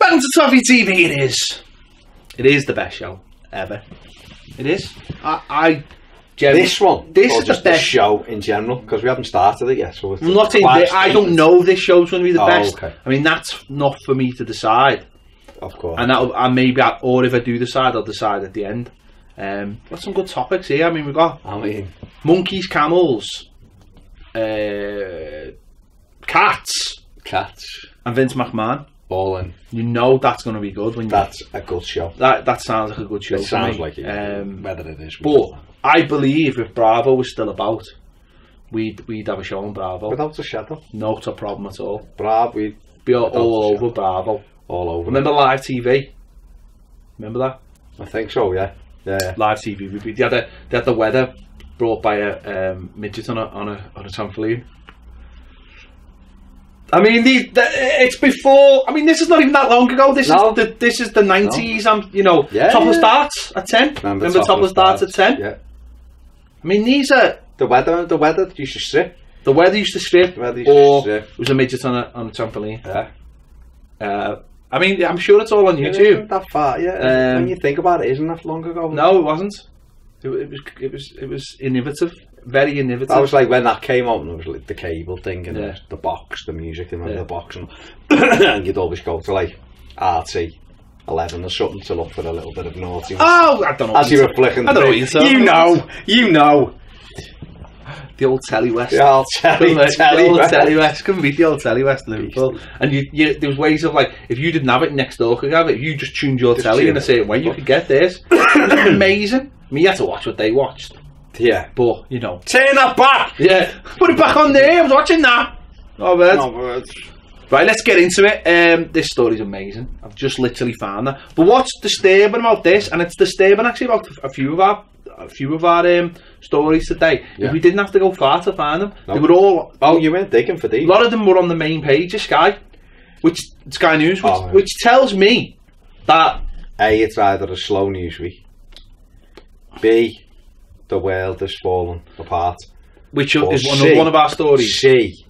Welcome to Toffee TV. It is. It is the best show ever. It is. This one. This or is just the best show in general, because we haven't started it yet. So I'm not saying I don't know if this show's going to be the best. Okay. I mean, that's not for me to decide. Of course. And maybe, or if I do decide, I'll decide at the end. Got some good topics here. I mean, we've got monkeys, camels, cats, and Vince McMahon. All in. You know that's going to be good. That's a good show. That sounds like a good show. It sounds like it. Whether it is. But I believe if Bravo was still about, we'd have a show on Bravo. Without a shadow. Not a problem at all. Bravo, we'd be all over Bravo. All over. Remember live TV? Remember that? I think so. Yeah. Yeah. Live TV. They had the weather brought by a midget on a trampoline. I mean, it's before. I mean, this is not even that long ago. This is the 90s. No. Topless Darts at 10. Remember Topless Darts at 10? Yeah. I mean, these are the weather used to strip. The weather used to strip. It was a midget on a trampoline. Yeah. I mean, I'm sure it's all on YouTube. It isn't that far, yeah. When you think about it, isn't that long ago? No, it wasn't. It was innovative. Very innovative. That was like when that came out and it was like the cable thing and the box, the music and the box and you'd always go to like RT 11 or something to look for a little bit of naughty. Oh, I don't know. As you were flicking I don't know what you're saying. You know. The old Telly West. The old Telly West. Couldn't beat the old Telly West Liverpool. And there was ways of like, if you didn't have it, next door could have it. If you just tuned your telly in a certain way, you could get this. It was amazing. I mean, you had to watch what they watched. Yeah. But, you know. Turn that back! Yeah. Put it back on there. I was watching that. Oh, man. Right, let's get into it. This story's amazing. I've just literally found that. But what's disturbing about this, and it's disturbing actually about a few of our stories today. Yeah. If we didn't have to go far to find them, they were all. Oh, you went digging for these. A lot of them were on the main page of Sky News, which tells me that A, it's either a slow news week. B, the world has fallen apart. Which is one of our stories. C,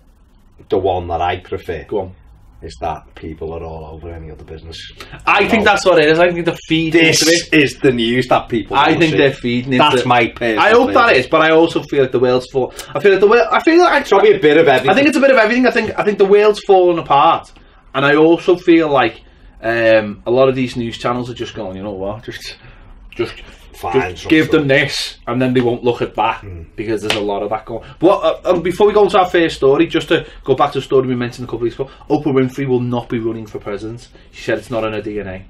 the one that I prefer. Go on. Is that people are all over any other business. I think that's what it is. I think they're feeding into it. This is the news that people they're feeding into. That's my personal I hope that is, but I also feel like the world's full. I feel like it's probably a bit of everything. I think it's a bit of everything. I think the world's falling apart. And I also feel like a lot of these news channels are just going, you know what, just give them this, and then they won't look at that because there's a lot of that going. But before we go into our first story, just to go back to the story we mentioned a couple of weeks ago, Oprah Winfrey will not be running for president. She said it's not in her DNA.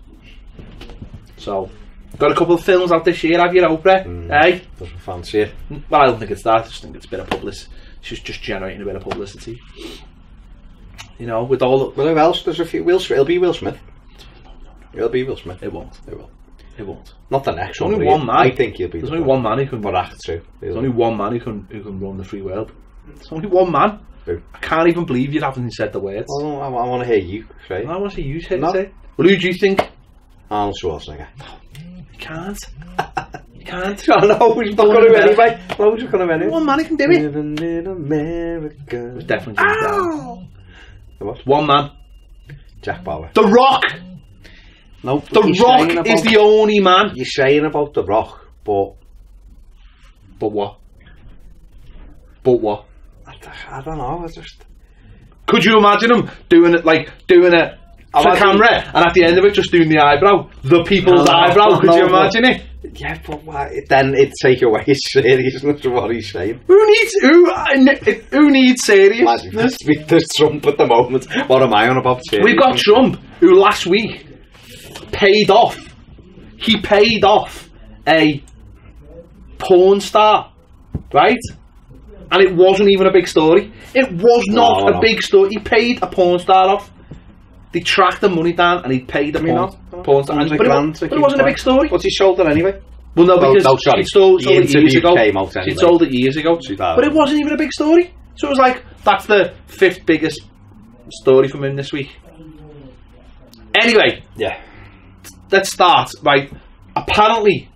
So, got a couple of films out this year, have you, Oprah? Hey? Doesn't fancy it. Well, I don't think it's that. I just think it's a bit of publicity. She's just generating a bit of publicity. You know, with all. Well, who else? There's a few. It'll be Will Smith. It'll be Will Smith. It won't. It will. It won't. Not the next There's one. only one man. I think he'll be. There's only one man who can. But act too. There's only one man who can run the free world. There's only one man. Who? I can't even believe you haven't said the words. Well, I want to hear you say. I want to hear you say it. Well, who do you think? Arnold Schwarzenegger. You can't. You can't. I know. He's not going to anyway. No, he's not going to anyway. One man who can do it. Living in America. It's definitely James Brown. What? One man. Jack Bauer. The Rock. No, The Rock is the only man. You're saying about The Rock, but what? But what? I don't know. I just. Could you imagine him doing it for camera, and at the end of it, just doing the eyebrow, the people's eyebrow? Could you imagine it? Yeah, but why? Then it'd take away his seriousness of what he's saying. Who needs seriousness? There's Trump at the moment. What am I on about? We've got Trump, who last week paid off. He paid off a porn star, right? And it wasn't even a big story. It was not a big story. He paid a porn star off. They tracked the money down and he paid the porn star. But it wasn't a big story. But he sold it anyway. Well, no, because she sold it years ago. She sold it years ago. But it wasn't even a big story. So it was like, that's the 5th biggest story from him this week. Anyway. Yeah. Let's start. Right. Apparently,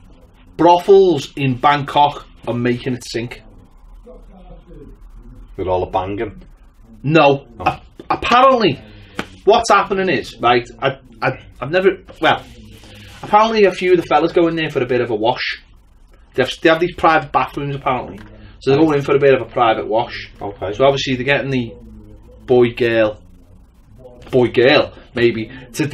brothels in Bangkok are making it sink. With all the banging? No. Apparently, what's happening is, right, I've never. Well, apparently a few of the fellas go in there for a bit of a wash. They have these private bathrooms apparently, so they're going in for a bit of a private wash. Okay. So obviously they're getting the boy girl maybe to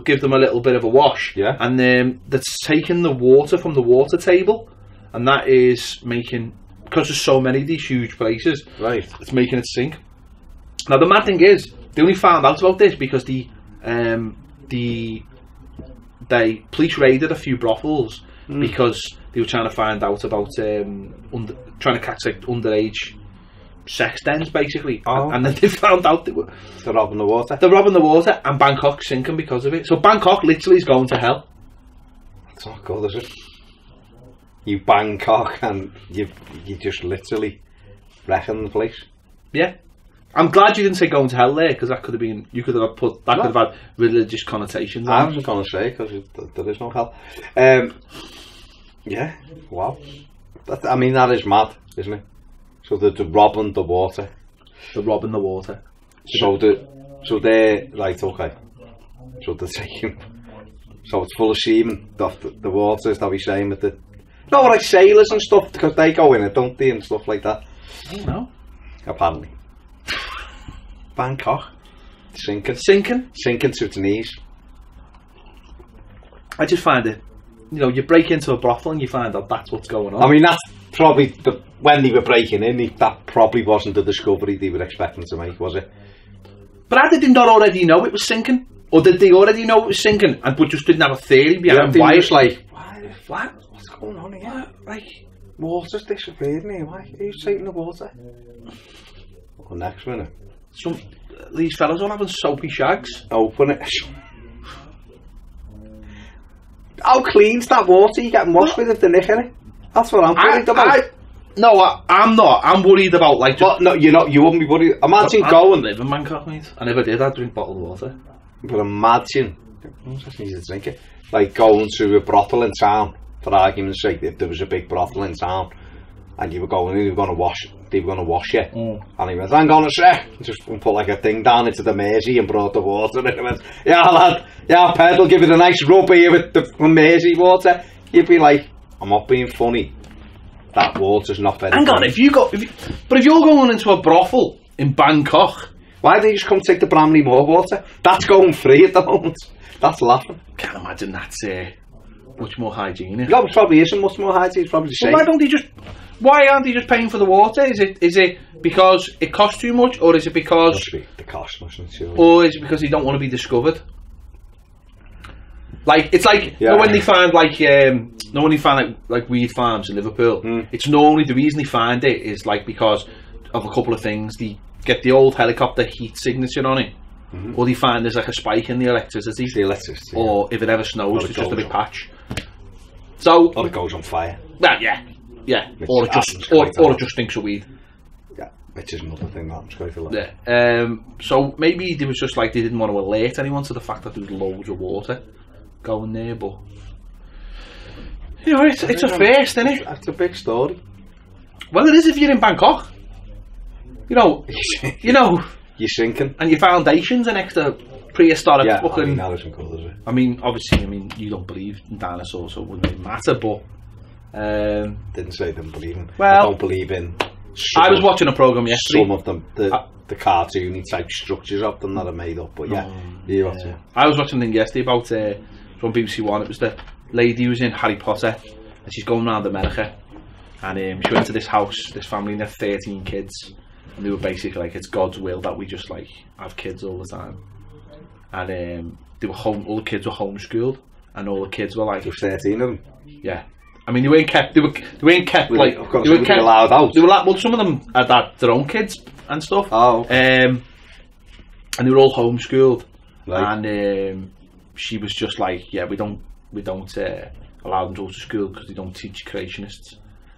give them a little bit of a wash. Yeah. And that's taking the water from the water table, and that is making, because there's so many of these huge places. Right. It's making it sink. Now the mad thing is, they only found out about this because the police raided a few brothels because they were trying to find out about trying to catch like underage sex dens basically. And then they found out they're robbing the water. They're robbing the water, and Bangkok's sinking because of it. So Bangkok literally is going to hell. That's not good, is it? You Bangkok and you just literally wrecking the place. Yeah. I'm glad you didn't say going to hell there, because that could have been, you could have could have had religious connotations. I wasn't going to say, because there is no hell. Yeah, wow. I mean, that is mad, isn't it? So they're robbing the water. They're robbing the water. So they're right, okay. So they're taking. So it's full of semen. The water is that we saying with the. No, like sailors and stuff, because they go in it, don't they, and stuff like that. I don't know. Apparently. Bangkok. Sinking to its knees. I just find it, you break into a brothel and you find out that's what's going on. I mean, that's probably when they were breaking in, that probably wasn't the discovery they were expecting to make, was it? But how did they not already know it was sinking? Or did they already know it was sinking but just didn't have a theory behind why? Just like, what's going on here? Like, water's disappeared here. Why? Who's taking the water? Well, next minute. These fellas are having soapy shags. Open it. How clean's that water you getting washed with if they're nicking it? That's what I'm worried about. I'm not. I'm worried about like. No, you're not. You wouldn't be worried. Imagine going. I live in Bangkok, mate. I never did. I drink bottled water. But imagine. I just need to drink it. Like going to a brothel in town, for argument's sake, if there was a big brothel in town, and you were going in, you were going to wash. They were going to wash you. And he went, hang on a sec. Just put like a thing down into the Mersey and brought the water in. And he went, yeah, lad, yeah, pedal, give it a nice rub here with the Mersey water. You'd be like, I'm not being funny. That water's not very Hang on, if you're going into a brothel in Bangkok, why don't you just come take the Bramley Moor water? That's going free at the moment. That's laughing. Can't imagine that's much more hygienic. No, it probably isn't much more hygienic. It's probably the same. Why aren't they just paying for the water? Is it because it costs too much, or is it because the cost mustn't sure. Or is it because they don't want to be discovered? Like it's like when they find like weed farms in Liverpool. It's normally the reason they find it is like because of a couple of things. They get the old helicopter heat signature on it, or they find there's like a spike in the electricity. Or if it ever snows, it's just a big patch. So or it goes on fire. Well, yeah, or it just stinks of weed. Yeah, which is another thing that I'm just going to like. Yeah. So maybe they was just like they didn't want to alert anyone to the fact that there was loads of water going there, but it's a first, isn't it? It's a big story. Well, it is if you're in Bangkok. You're sinking, and your foundations are next to prehistoric fucking. I mean, that isn't cool, is it? I mean, obviously, you don't believe in dinosaurs, so it wouldn't really matter. But didn't say I didn't believe in. Well, I don't believe in. I was watching a program yesterday. Some of them, the cartoony type structures of them that are made up, but I was watching a thing yesterday about from BBC One. It was the lady who was in Harry Potter, and she's going around America, and she went to this house, this family, and they had 13 kids, and they were basically like, it's God's will that we just like have kids all the time, and they were all the kids were homeschooled, and all the kids were like, there's 13 of them. Yeah. I mean, they weren't kept like they were kept allowed out. They were like, well, some of them had their own kids and stuff. Oh. Okay. And they were all homeschooled, right. And she was just like, yeah, we don't allow them to go to school because they don't teach creationists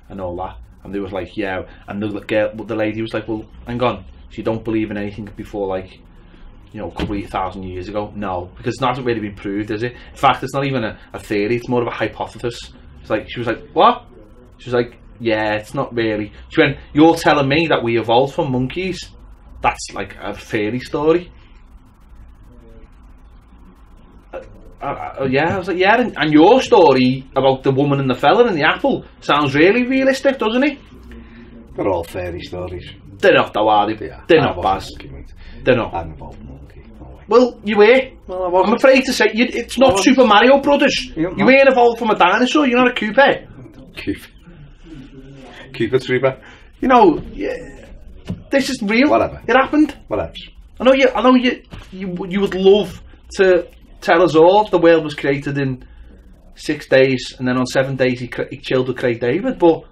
and all that. And they was like, yeah, and the lady was like, well, hang on, so you don't believe in anything before like, a couple of 1,000 years ago? No, because it hasn't really been proved, is it? In fact, it's not even a theory; it's more of a hypothesis. She was like, what? She was like, yeah, it's not really. She went, you're telling me that we evolved from monkeys? That's like a fairy story. yeah, I was like, yeah, and your story about the woman and the fella and the apple sounds really realistic, doesn't it? They're all fairy stories. They're not, though, are they? Yeah, they're not, Baz. They're not. I'm involved in monkey. No way. Well, you were. Well, I'm afraid to say, it's not Super Mario Brothers. You ain't evolved from a dinosaur, you're not a Koopa. Koopa Trooper. You know, this is real. Whatever. It happened. Whatever. I know you would love to tell us all the world was created in 6 days, and then on 7 days he chilled with Craig David, but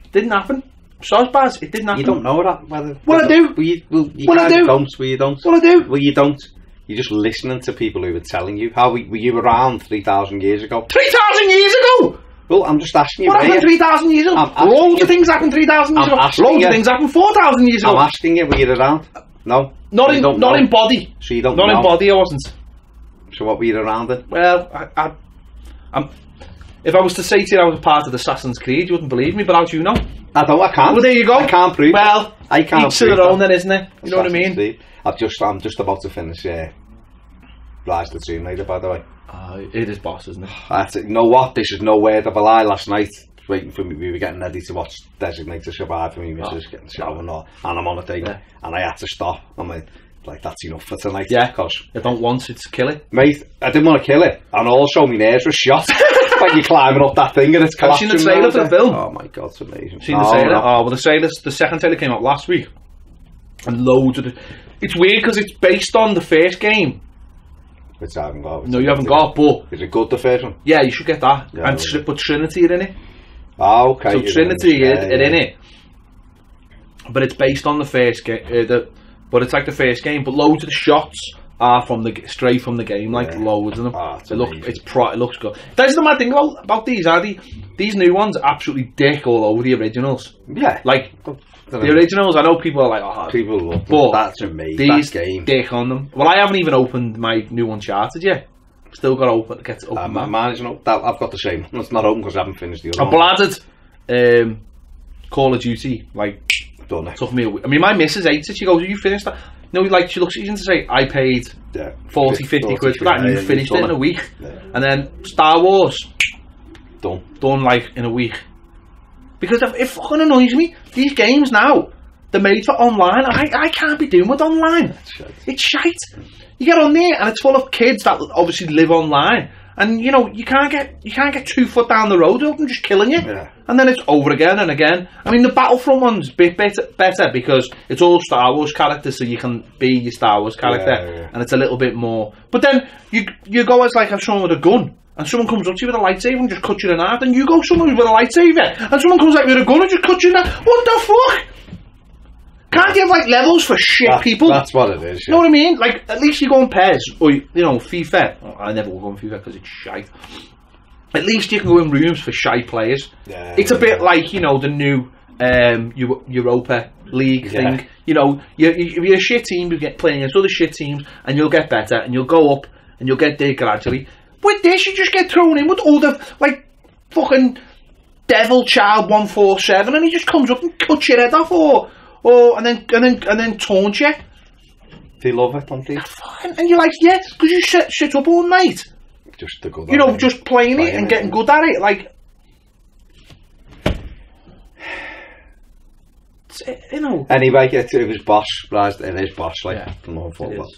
it didn't happen. So Baz, it didn't happen. You don't know that. Well, I do. You well, I do. Don't. Well, you don't. Well, I do. Well, you don't. You're just listening to people who are telling you. How were you around 3,000 years ago? 3,000 years ago? Well, I'm just asking you. What happened 3,000 years ago? Loads of things happened 3,000 years ago. Loads of things happened 4,000 years ago. I'm asking you, were you around? No. Not in body. So you don't know? Not in body, I wasn't. So what were you around in? Well, I'm. If I was to say to you I was a part of the Assassin's Creed, you wouldn't believe me, but how do you know? I can't. Well, there you go. I can't prove. Well, I can't. Each to their own, then, isn't it? You know what I mean? I'm just about to finish. Rise the Tomb Raider, by the way. It is boss, isn't it? You know what? This is no word of a lie. Last night, waiting for me, we were getting ready to watch Designated Survivor. Me, missus getting the shower and all, and I'm on a thing, and I had to stop. I'm like, that's enough for tonight. Yeah, because I don't want it to kill it, mate. I didn't want to kill it, and also my nerves were shot. Like you're climbing up that thing and it's collapsing. Have you seen the trailer for the film? Oh my god, it's amazing. Seen the trailer? Oh well, the second trailer came out last week, and loads of it. It's weird because it's based on the first game. Which I haven't got. No, you haven't got. But is it good, the first one? Yeah, you should get that. Yeah, and but Trinity are in it. Oh, okay. So Trinity are in it, but it's based on the first game. But it's like the first game. But loads of the shots are straight from the game, like loads of them. It looks good. That's the mad thing about these. These new ones are absolutely dick all over the originals. Yeah, like the originals. I know people are like, people love them. But that's amazing. These game dick on them. Well, I haven't even opened my new Uncharted yet. Still got to open. Get to open. Mine's not. I've got the same. It's not open because I haven't finished the other. I bladdered Call of Duty. Like, done it. Took me a week. I mean, my missus hates it. She goes, "Have you finished that?" No, like she looks at you and say, "I paid 40, 50 quid for that, and you finished it in a week." Yeah. And then Star Wars, done like in a week. Because it fucking annoys me. These games now, they're made for online. I can't be doing with online. It's shite. You get on there and it's full of kids that obviously live online, and you know you can't get 2 foot down the road without them just killing you. Yeah. And then it's over again and again. I mean, the Battlefront one's a bit better because it's all Star Wars characters, so you can be your Star Wars character, and it's a little bit more. But then you go as like someone with a gun, and someone comes up to you with a lightsaber and just cuts you in half, and you go someone with a lightsaber, and someone comes up with a gun and just cuts you in half. What the fuck? Can't you have like levels for shit people? That's what it is. You know what I mean? Like, at least you go on PES or FIFA. Oh, I never will go on FIFA because it's shite. At least you can go in rooms for shy players. Yeah, it's a bit like, you know, the new Europa League thing. You know, you're a shit team, you get playing against other shit teams, and you'll get better, and you'll go up, and you'll get there gradually. With this, you just get thrown in with all the, like, fucking Devil Child 147, and he just comes up and cuts your head off, and then taunts you. They love it, don't they? And you're like, yeah, because you sit up all night. Just to go, you know, just playing it and getting good at it, like, you know. Anyway, it was boss, it is boss, like, from the whole football.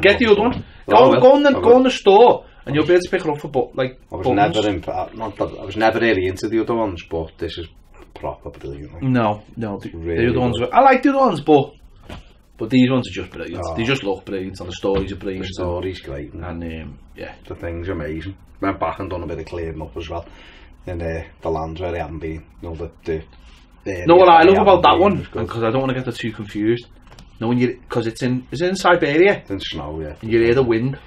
Get the other one. Go on the store, and you'll be able to pick it up for I was never really into the other ones, but this is proper brilliant. No, the other ones. I like the other ones, but these ones are just brilliant. They just look brilliant, and the stories are brilliant. The story's great, and the thing's amazing. Went back and done a bit of clearing up as well in the lands where they haven't been. You know, what I love about that one, because I don't want to get the two confused. No, because it's in Siberia. It's in snow, yeah. And you hear the wind.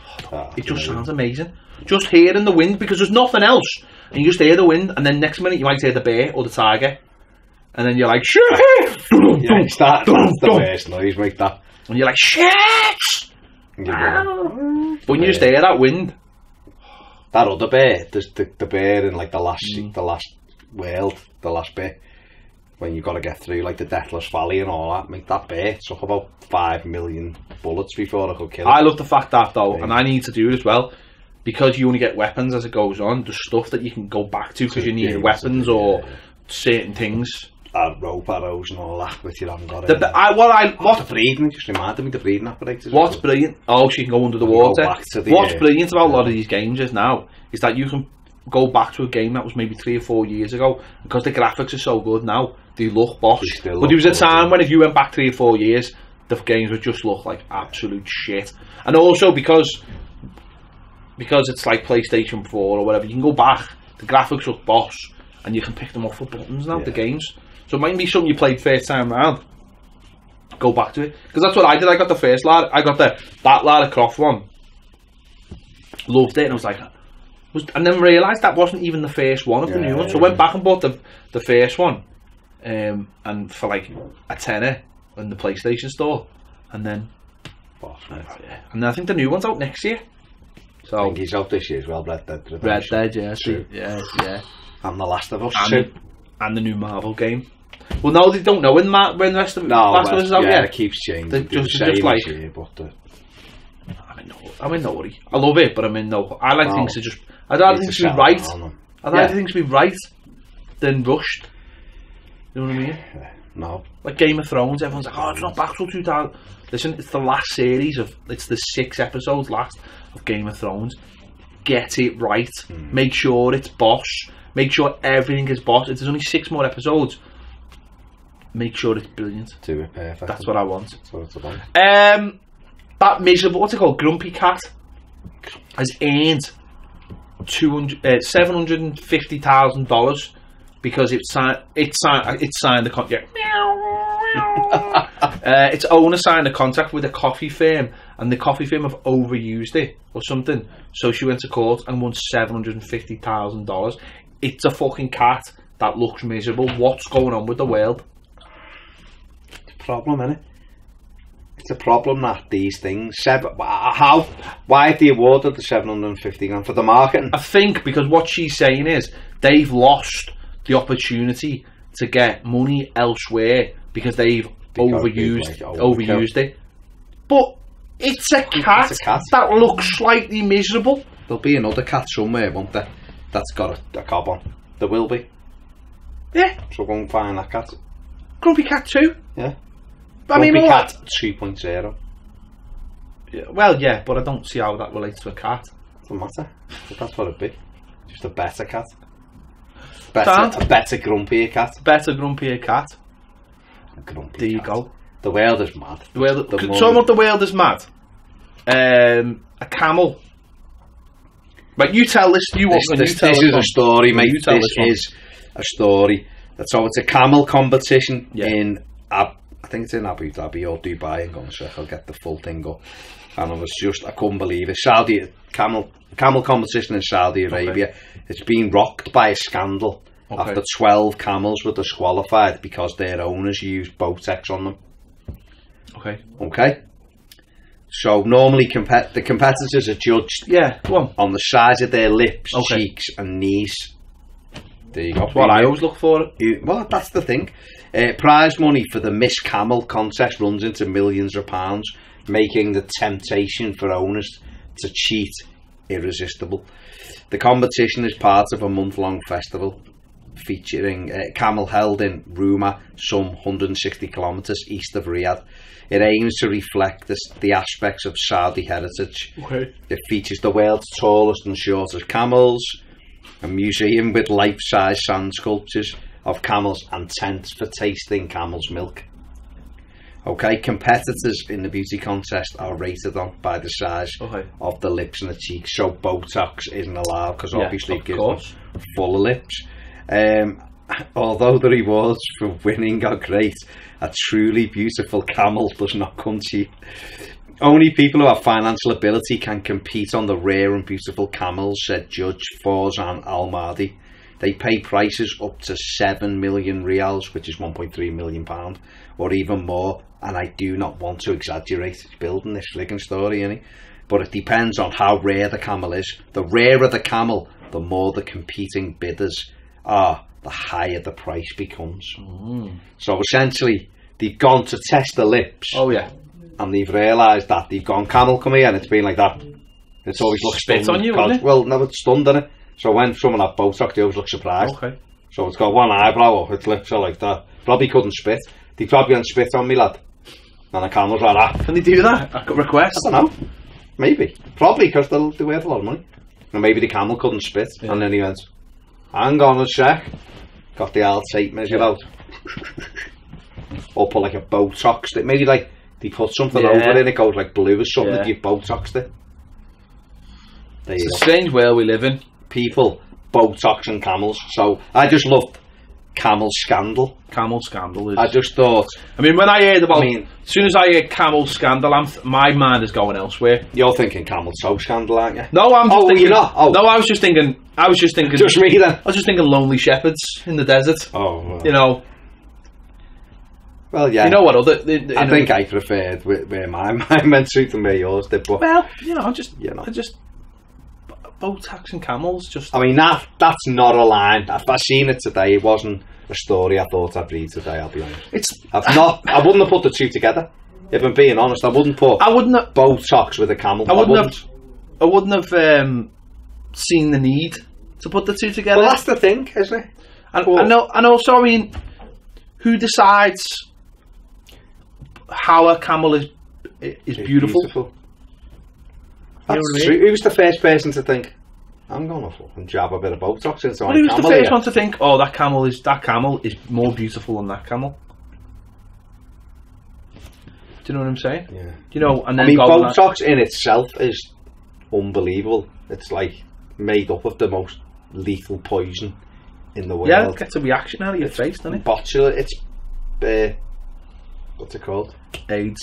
It just sounds amazing. Just hearing the wind, because there's nothing else, and you just hear the wind, and then next minute you might hear the bear or the tiger. And then you're like, shit! Yeah, that's the worst noise, mate, that. And you're like, shit! But when you just hear that wind. That other bear, the bear in like the last world, the last bit, when you've got to get through like the Deathless Valley and all that, mate, that bear took about 5 million bullets before I could kill it. I love the fact that though, and I need to do it as well, because you only get weapons as it goes on, there's stuff that you can go back to because you need weapons or certain things. Rope arrows and all that, which you haven't got. What's the breeding? Just reminded me the breeding apparatus. What's brilliant? Oh, so you can go under the water. What's brilliant about a lot of these games is that you can go back to a game that was maybe 3 or 4 years ago, because the graphics are so good now. They look bosh. But there was a time when if you went back 3 or 4 years, the games would just look like absolute shit. And also because it's like PlayStation 4 or whatever, you can go back. The graphics look bosh, and you can pick them up with buttons now. The games. So it might be something you played first time round. Go back to it, because that's what I did. I got the first I got that Lara Croft one. Loved it, and I was like, and then realised that wasn't even the first one of the new one. So I went back and bought the first one, and for like a tenner in the PlayStation store, and then I think the new one's out next year. So I think he's out this year as well. Red Dead Redemption. Yeah. And The Last of Us and the new Marvel game. Well, no, they don't know when the rest of Last of Us is out yet. It keeps changing. They're just like, I'm in no worry. I love it, but I'm in no. I like things to just. I'd rather things to be right. I'd rather things to be right than rushed. You know what I mean? No. Like Game of Thrones, everyone's like, oh, it's not back till 2000. Listen, it's the last series it's the 6 episodes last of Game of Thrones. Get it right. Make sure it's boss. Make sure everything is boss. If there's only 6 more episodes, make sure it's brilliant. Do it perfect. That's what I want. That's what it's about. That miserable, what's it called? Grumpy Cat has earned $750,000 because it signed the contract. Its owner signed a contract with a coffee firm, and the coffee firm have overused it or something. So she went to court and won $750,000. It's a fucking cat that looks miserable. What's going on with the world? It's a problem, isn't it? It's a problem that these things. Why have they awarded the 750 grand for the marketing? I think because what she's saying is they've lost the opportunity to get money elsewhere because they've overused it. But it's a cat that looks slightly miserable. There'll be another cat somewhere, won't there? That's got a cob on. There will be. Yeah. So go and find that cat. Grumpy Cat 2? Yeah. Grumpy Cat 2.0. Yeah, well, yeah, but I don't see how that relates to a cat. Doesn't matter. But that's what it'd be. Just a better cat. A better, grumpier cat. Better, grumpier cat. Grumpy there you cat. go. The world is mad. The world is mad. A camel. Right, you tell this. This is a story, mate. This is a story. So it's a camel competition in, I think it's in Abu Dhabi or Dubai. I'm going to check. I'll get the full thing up. And I couldn't believe it. Camel competition in Saudi Arabia. It's been rocked by a scandal after 12 camels were disqualified because their owners used Botex on them. Okay. So normally the competitors are judged on the size of their lips, cheeks and knees. There you go. That's what I always look for. Well, that's the thing. Prize money for the Miss Camel contest runs into millions of pounds, making the temptation for owners to cheat irresistible. The competition is part of a month-long festival featuring camel held in Ruma, some 160 kilometres east of Riyadh. It aims to reflect the aspects of Saudi heritage. It features the world's tallest and shortest camels, a museum with life-size sand sculptures of camels, and tents for tasting camel's milk. Competitors in the beauty contest are rated on by the size of the lips and the cheeks, so Botox isn't allowed because obviously it gives them fuller lips. Although the rewards for winning are great, a truly beautiful camel does not come cheap. Only people who have financial ability can compete on the rare and beautiful camels, said Judge Fawzan Al-Mahdi. They pay prices up to 7 million riyals, which is £1.3 million, or even more, and I do not want to exaggerate. He's building this frigging story, isn't he? But it depends on how rare the camel is. The rarer the camel, the more the competing bidders are, the higher the price becomes. So essentially, they've gone to test the lips. And they've realised that they've gone, camel, come here, and it's been like that. It's always looks spit stunned on you, because, isn't it? well, no, it's stunned, isn't it? So when someone had Botox, they always look surprised. Okay. So it's got one eyebrow up its lips are like that. Probably couldn't spit. They probably couldn't spit on me, lad. And the camel's like that. Can they do that? I got request. I don't know. Maybe. Probably because they're worth a lot of money. And maybe the camel couldn't spit. Yeah. And then he went, hang on a sec. Got the old tape measure out. Or put like a Botox. Maybe like they put something over it, it goes like blue or something that you've Botoxed it. It's a strange world we live in. People, Botox and camels. So I just loved Camel Scandal. Camel Scandal is... I just thought... I mean, when I heard about... as soon as I heard Camel Scandal, my mind is going elsewhere. You're thinking Camel Toe Scandal, aren't you? No, I'm just thinking... you're not? Oh. No, I was just thinking... Just me then? I was just thinking Lonely Shepherds in the desert. Oh, well. You know... Well, yeah. You know what other... I think I preferred where my mind went to than where yours did, but... Well, I just... Botox and camels, just... I mean, that's not a line. If I seen it today, it wasn't a story I thought I'd read today, I'll be honest. I wouldn't have put the two together. If I'm being honest, I wouldn't have Botox with a camel. I wouldn't have seen the need to put the two together. Well, that's the thing, isn't it? And also, I mean, who decides how a camel is beautiful? That's true. Who was the first person to think, I'm going to fucking jab a bit of Botox into my camel? Who was the first one to think, oh, that camel is more beautiful than that camel? Do you know what I'm saying? Yeah. You know, and then Botox in itself is unbelievable. It's like made up of the most lethal poison in the world. Yeah, it gets a reaction out of your face, doesn't it? Botulism. It's what's it called? AIDS.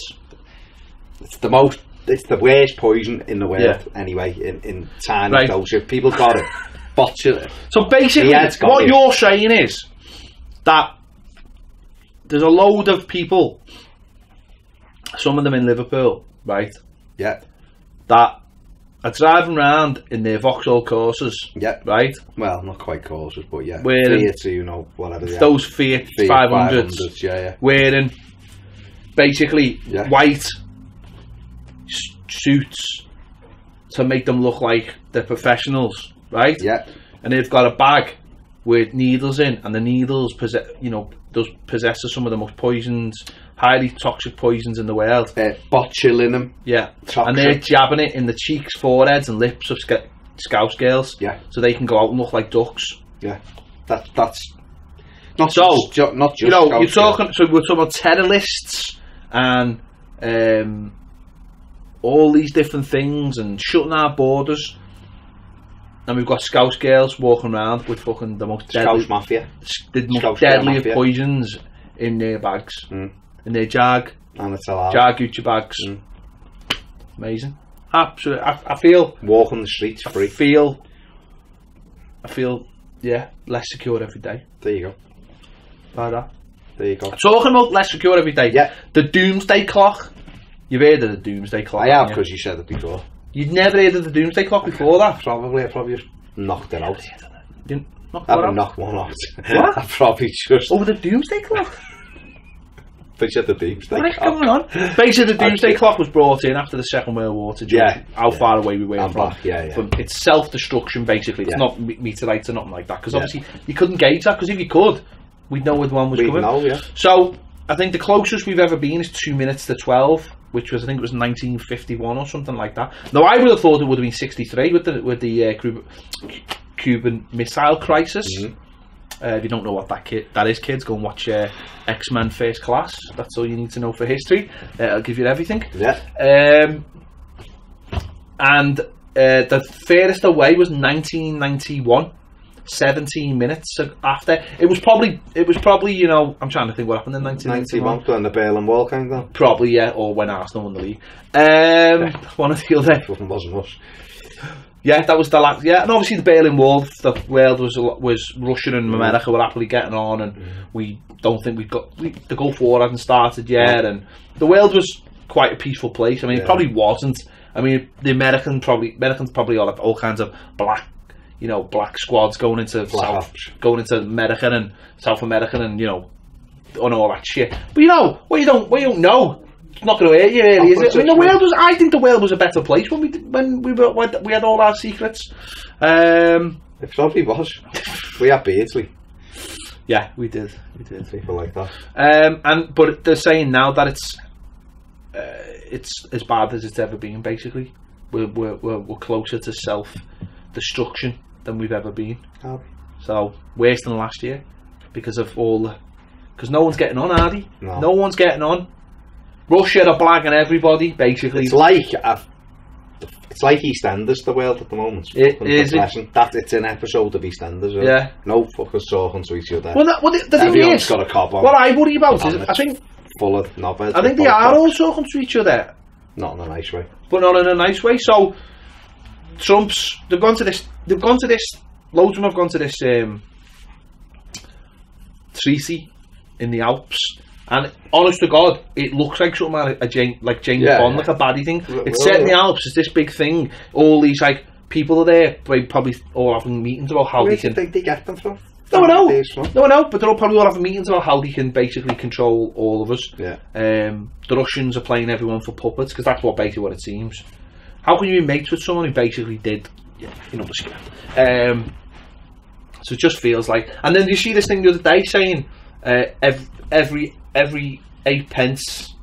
It's the worst poison in the world, anyway, in tiny doses. People got it. Botulism. So basically, what you're saying is that there's a load of people, some of them in Liverpool, right? Yeah. That are driving around in their Vauxhall Corsas. Yeah. Right? Well, not quite Corsas, but yeah. Wearing Fiat, whatever. Yeah. Those Fiat 500s. Yeah. Wearing basically white suits to make them look like they're professionals, right? Yeah. And they've got a bag with needles in, and the needles possess some of the most highly toxic poisons in the world. Botulinum. Yeah. Toxic. And they're jabbing it in the cheeks, foreheads, and lips of Scouse girls. Yeah. So they can go out and look like ducks. Yeah. That's not so. Not just. You know, you're talking. So we're talking about terrorists and all these different things and shutting our borders, and we've got Scouse girls walking around with fucking the most deadly Scouse mafia, the most deadly of poisons in their bags, in their Jag, and it's allowed. Jag Gucci bags. Amazing, absolutely. I feel walking the streets free. I feel less secure every day. There you go. Like that. There you go. Talking about less secure every day. Yeah. The Doomsday Clock. You've heard of the Doomsday Clock? I have, because you said it before. You'd never heard of the Doomsday Clock before that? I probably just knocked it out. You knocked I haven't knocked one out. What? I probably just... Oh, the Doomsday Clock? But you said the Doomsday Clock. What is going on? Basically, the Doomsday Clock was brought in after the Second World War to judge how far away we were from. From it's self-destruction, basically. It's not meteorites or nothing like that. Because obviously, you couldn't gauge that, because if you could, we'd know where the one was coming. Know, So, I think the closest we've ever been is 2 minutes to 12. Which was, I think it was 1951 or something like that. Now, I would have thought it would have been 63 with the Cuban Missile Crisis. If you don't know what that is, kids, go and watch X-Men First Class. That's all you need to know for history. It'll give you everything. Yeah. And the furthest away was 1991. 17 minutes after. It was probably, you know, I'm trying to think what happened in 1991. when the Berlin Wall came down. Probably, yeah, or when Arsenal won the league. One of the other. Wasn't much. Yeah, that was the last. Yeah, and obviously the Berlin Wall, the world was Russia and America were happily getting on, and we don't think the Gulf War hadn't started yet, and the world was quite a peaceful place. I mean, it probably wasn't. I mean, the Americans probably all kinds of black squads going into American and South American and, you know, on all that shit. But you know, what you don't know it's not going to hurt you, really, is it? I mean, I think the world was a better place when we had all our secrets. It probably was. We had Beardsley. Yeah, we did. People like that. But they're saying now that it's as bad as it's ever been. Basically, we're closer to self-destruction than we've ever been. Oh. So worse than last year because of because no one's getting on, are they? No one's getting on. Russia are blagging everybody. Basically, it's like EastEnders, the world at the moment. It's an episode of EastEnders. Yeah. No fuckers talking to each other. Well, the thing Everyone's is, got a cob on. what I worry about is, I think full of knobheads. I think they are all talking to each other. Not in a nice way. But not in a nice way. So they've gone to this. Loads of them have gone to this treaty in the Alps. And honest to God, it looks like something like James Bond, like a baddie thing. It's set in the Alps. It's this big thing. All these people are there. They probably all having meetings about how they can. Where do you think they get them from? No, I know. But they're all probably all having meetings about how they can basically control all of us. Yeah. The Russians are playing everyone for puppets because that's basically what it seems. How can you be mates with someone who basically did, the scam? So it just feels like. And then you see this thing the other day saying every 8 pence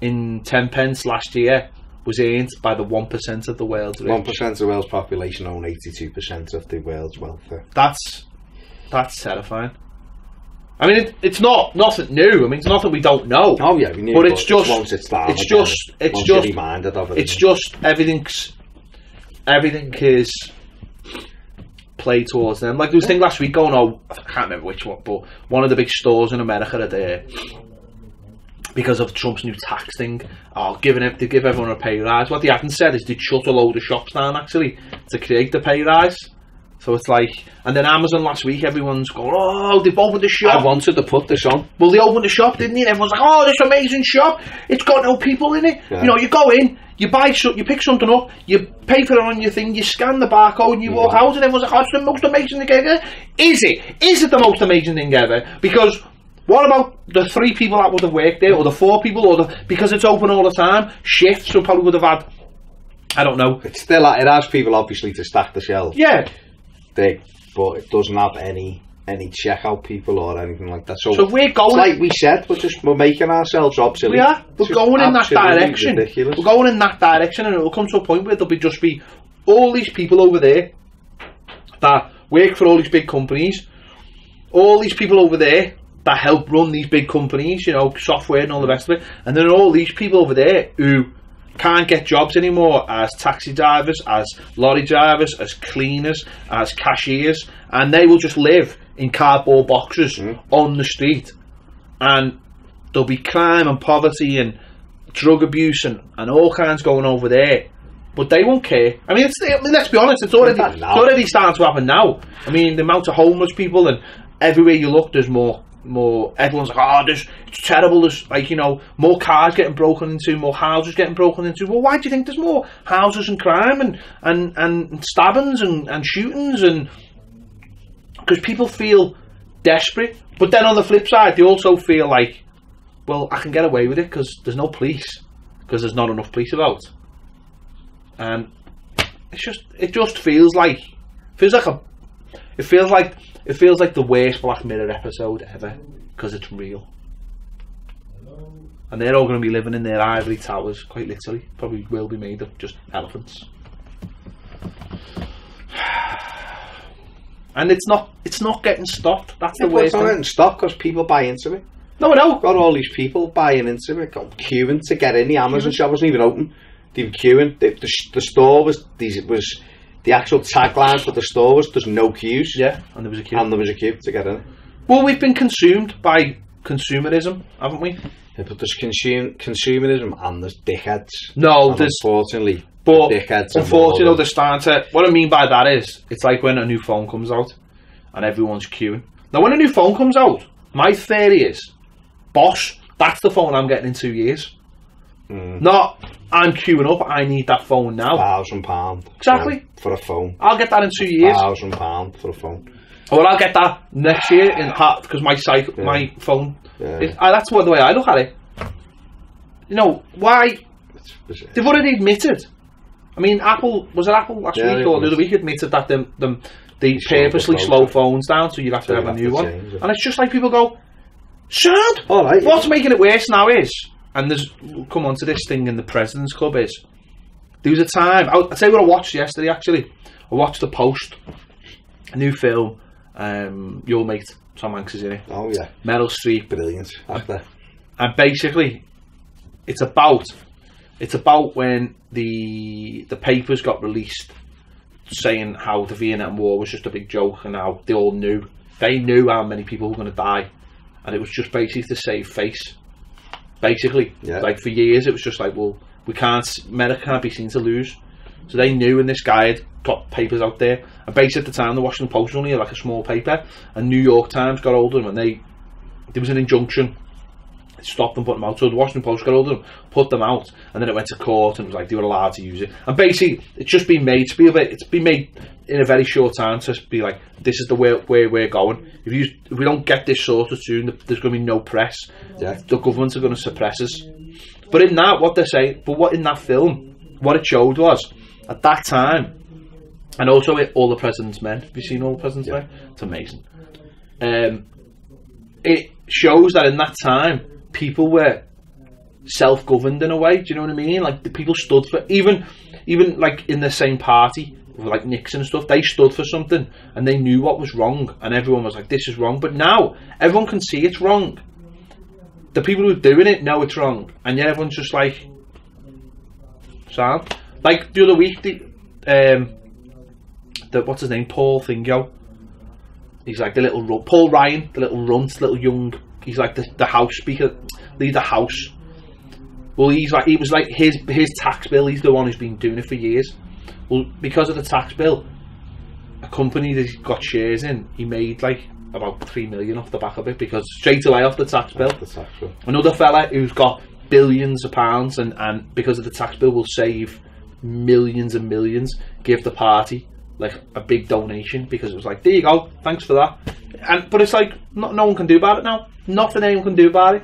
in 10 pence last year was earned by the 1% of the world's rich. 1% of the world's population own 82% of the world's welfare. That's terrifying. I mean, it's nothing new. I mean, it's nothing we don't know. Oh yeah, we knew. But it's just, everything is played towards them. Like there was a thing last week going on, I can't remember which one, but one of the big stores in America are there because of Trump's new tax thing. They give everyone a pay rise. What they haven't said is they'd shut a load of shops down actually to create the pay rise. So it's like, and then Amazon last week, everyone's going, oh, they've opened the shop. I wanted to put this on. Well, they opened the shop, didn't they? And everyone's like, oh, this amazing shop. It's got no people in it. Yeah. You go in, you pick something up, you pay for it on your thing, you scan the barcode, and you walk out, and everyone's like, oh, it's the most amazing thing ever. Is it? Is it the most amazing thing ever? Because what about the 3 people that would have worked there, or the 4 people, because it's open all the time, shifts, so probably would have had, I don't know. It has people obviously to stack the shelves. Yeah. But it doesn't have any checkout people or anything like that. So we're going, like we said, we're making ourselves obsolete. We are. We're going in that direction. Ridiculous. We're going in that direction, and it will come to a point where there'll just be all these people over there that work for all these big companies, all these people over there that help run these big companies, software and all the rest of it, and then all these people over there who can't get jobs anymore as taxi drivers, as lorry drivers, as cleaners, as cashiers, and they will just live in cardboard boxes on the street, and there'll be crime and poverty and drug abuse and all kinds going over there, but they won't care. I mean, let's be honest, it's already starting to happen now. I mean, the amount of homeless people, and everywhere you look there's more. Everyone's like, oh, it's terrible, there's more cars getting broken into, more houses getting broken into. Well, why do you think there's more houses and crime and stabbings and shootings? And because people feel desperate, but then on the flip side they also feel like, well, I can get away with it because there's no police, because there's not enough police about. And it just feels like the worst Black Mirror episode ever, because it's real. And they're all going to be living in their ivory towers, quite literally. Probably will be made of just elephants. And it's not getting stopped. That's the worst thing. It's not getting stopped because people buy into it. No, I know. Got all these people buying into it, queuing to get in. The Amazon shop wasn't even open. They were queuing. The store was the actual tagline for the store was, there's no queues. Yeah, and there was a queue. And there was a queue to get in. Well, we've been consumed by consumerism, haven't we? Yeah, but there's consumerism and there's dickheads. No, and unfortunately, they're starting to. What I mean by that is, it's like when a new phone comes out and everyone's queuing. Now, when a new phone comes out, my theory is, boss, that's the phone I'm getting in 2 years. Not, I'm queuing up, I need that phone now. £1,000. Exactly. For a phone. I'll get that in 2 years. £1,000 for a phone. Well, I'll get that next year because my phone. Yeah. That's the way I look at it. you know, why? They've already admitted. I mean, Apple last week or the other week admitted that they purposely slow phones down, so you'd have to have a new one. And it's just like people go, "Sad." All right. What's making it worse now is, and we'll come on to this thing in the President's Club, is there was a time. I'll tell you what I watched yesterday. Actually, I watched The Post, a new film. Your mate Tom Hanks is in it. Oh yeah, Meryl Streep, brilliant actor. And basically, it's about when the papers got released saying how the Vietnam War was just a big joke, and how they knew how many people were going to die, and it was just basically to save face. Basically, like for years it was just like, well, America can't be seen to lose. So they knew, and this guy had got papers out there, and basically at the time the Washington Post was only like a small paper, and New York Times got hold of them, and there was an injunction to stop them putting them out. So the Washington Post got hold of them, put them out, and then it went to court, and it was like they were allowed to use it. And basically it's just been made to be it's been made in a very short time to be like, this is the way we're going. If we don't get this sorted soon, there's going to be no press. The governments are going to suppress us. But in that, what they're saying, in that film, what it showed was, at that time, and also All the President's Men. Have you seen All the President's Men? It's amazing. It shows that in that time, people were self-governed in a way. Do you know what I mean? Like, the people stood for, even like in the same party, like Nixon and stuff, they stood for something, and they knew what was wrong, and everyone was like, this is wrong. But now, everyone can see it's wrong. The people who are doing it know it's wrong, and yet everyone's just like, sound. Like the other week, what's his name, Paul Thingo. He's like the little Paul Ryan, the little runt, little young. He's like the House Speaker, lead the House. Well, he was like his tax bill. He's the one who's been doing it for years. Well, because of the tax bill, a company that he's got shares in, he made like about 3 million off the back of it, because straight away off the tax bill. Another fella who's got billions of pounds, and because of the tax bill will save millions and millions, give the party like a big donation, because it was like, there you go, thanks for that. But it's like, no one can do about it now. Nothing anyone can do about it.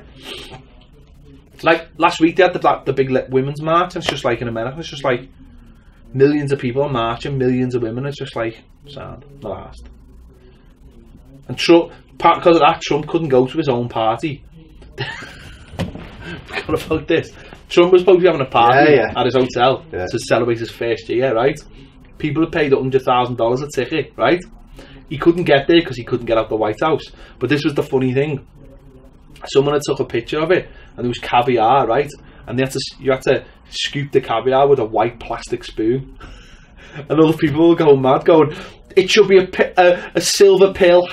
Like last week they had the big women's march, and it's just like in America, it's just like millions of people are marching, millions of women. It's just like, sad, the last. And Trump, because of that, Trump couldn't go to his own party. Forgot about this. Trump was supposed to be having a party at his hotel to celebrate his first year, right? People had paid $100,000 a ticket, right? He couldn't get there because he couldn't get out the White House. But this was the funny thing. Someone had took a picture of it, and there was caviar, right? And you had to scoop the caviar with a white plastic spoon. And other people were going mad, going, it should be a silver pearl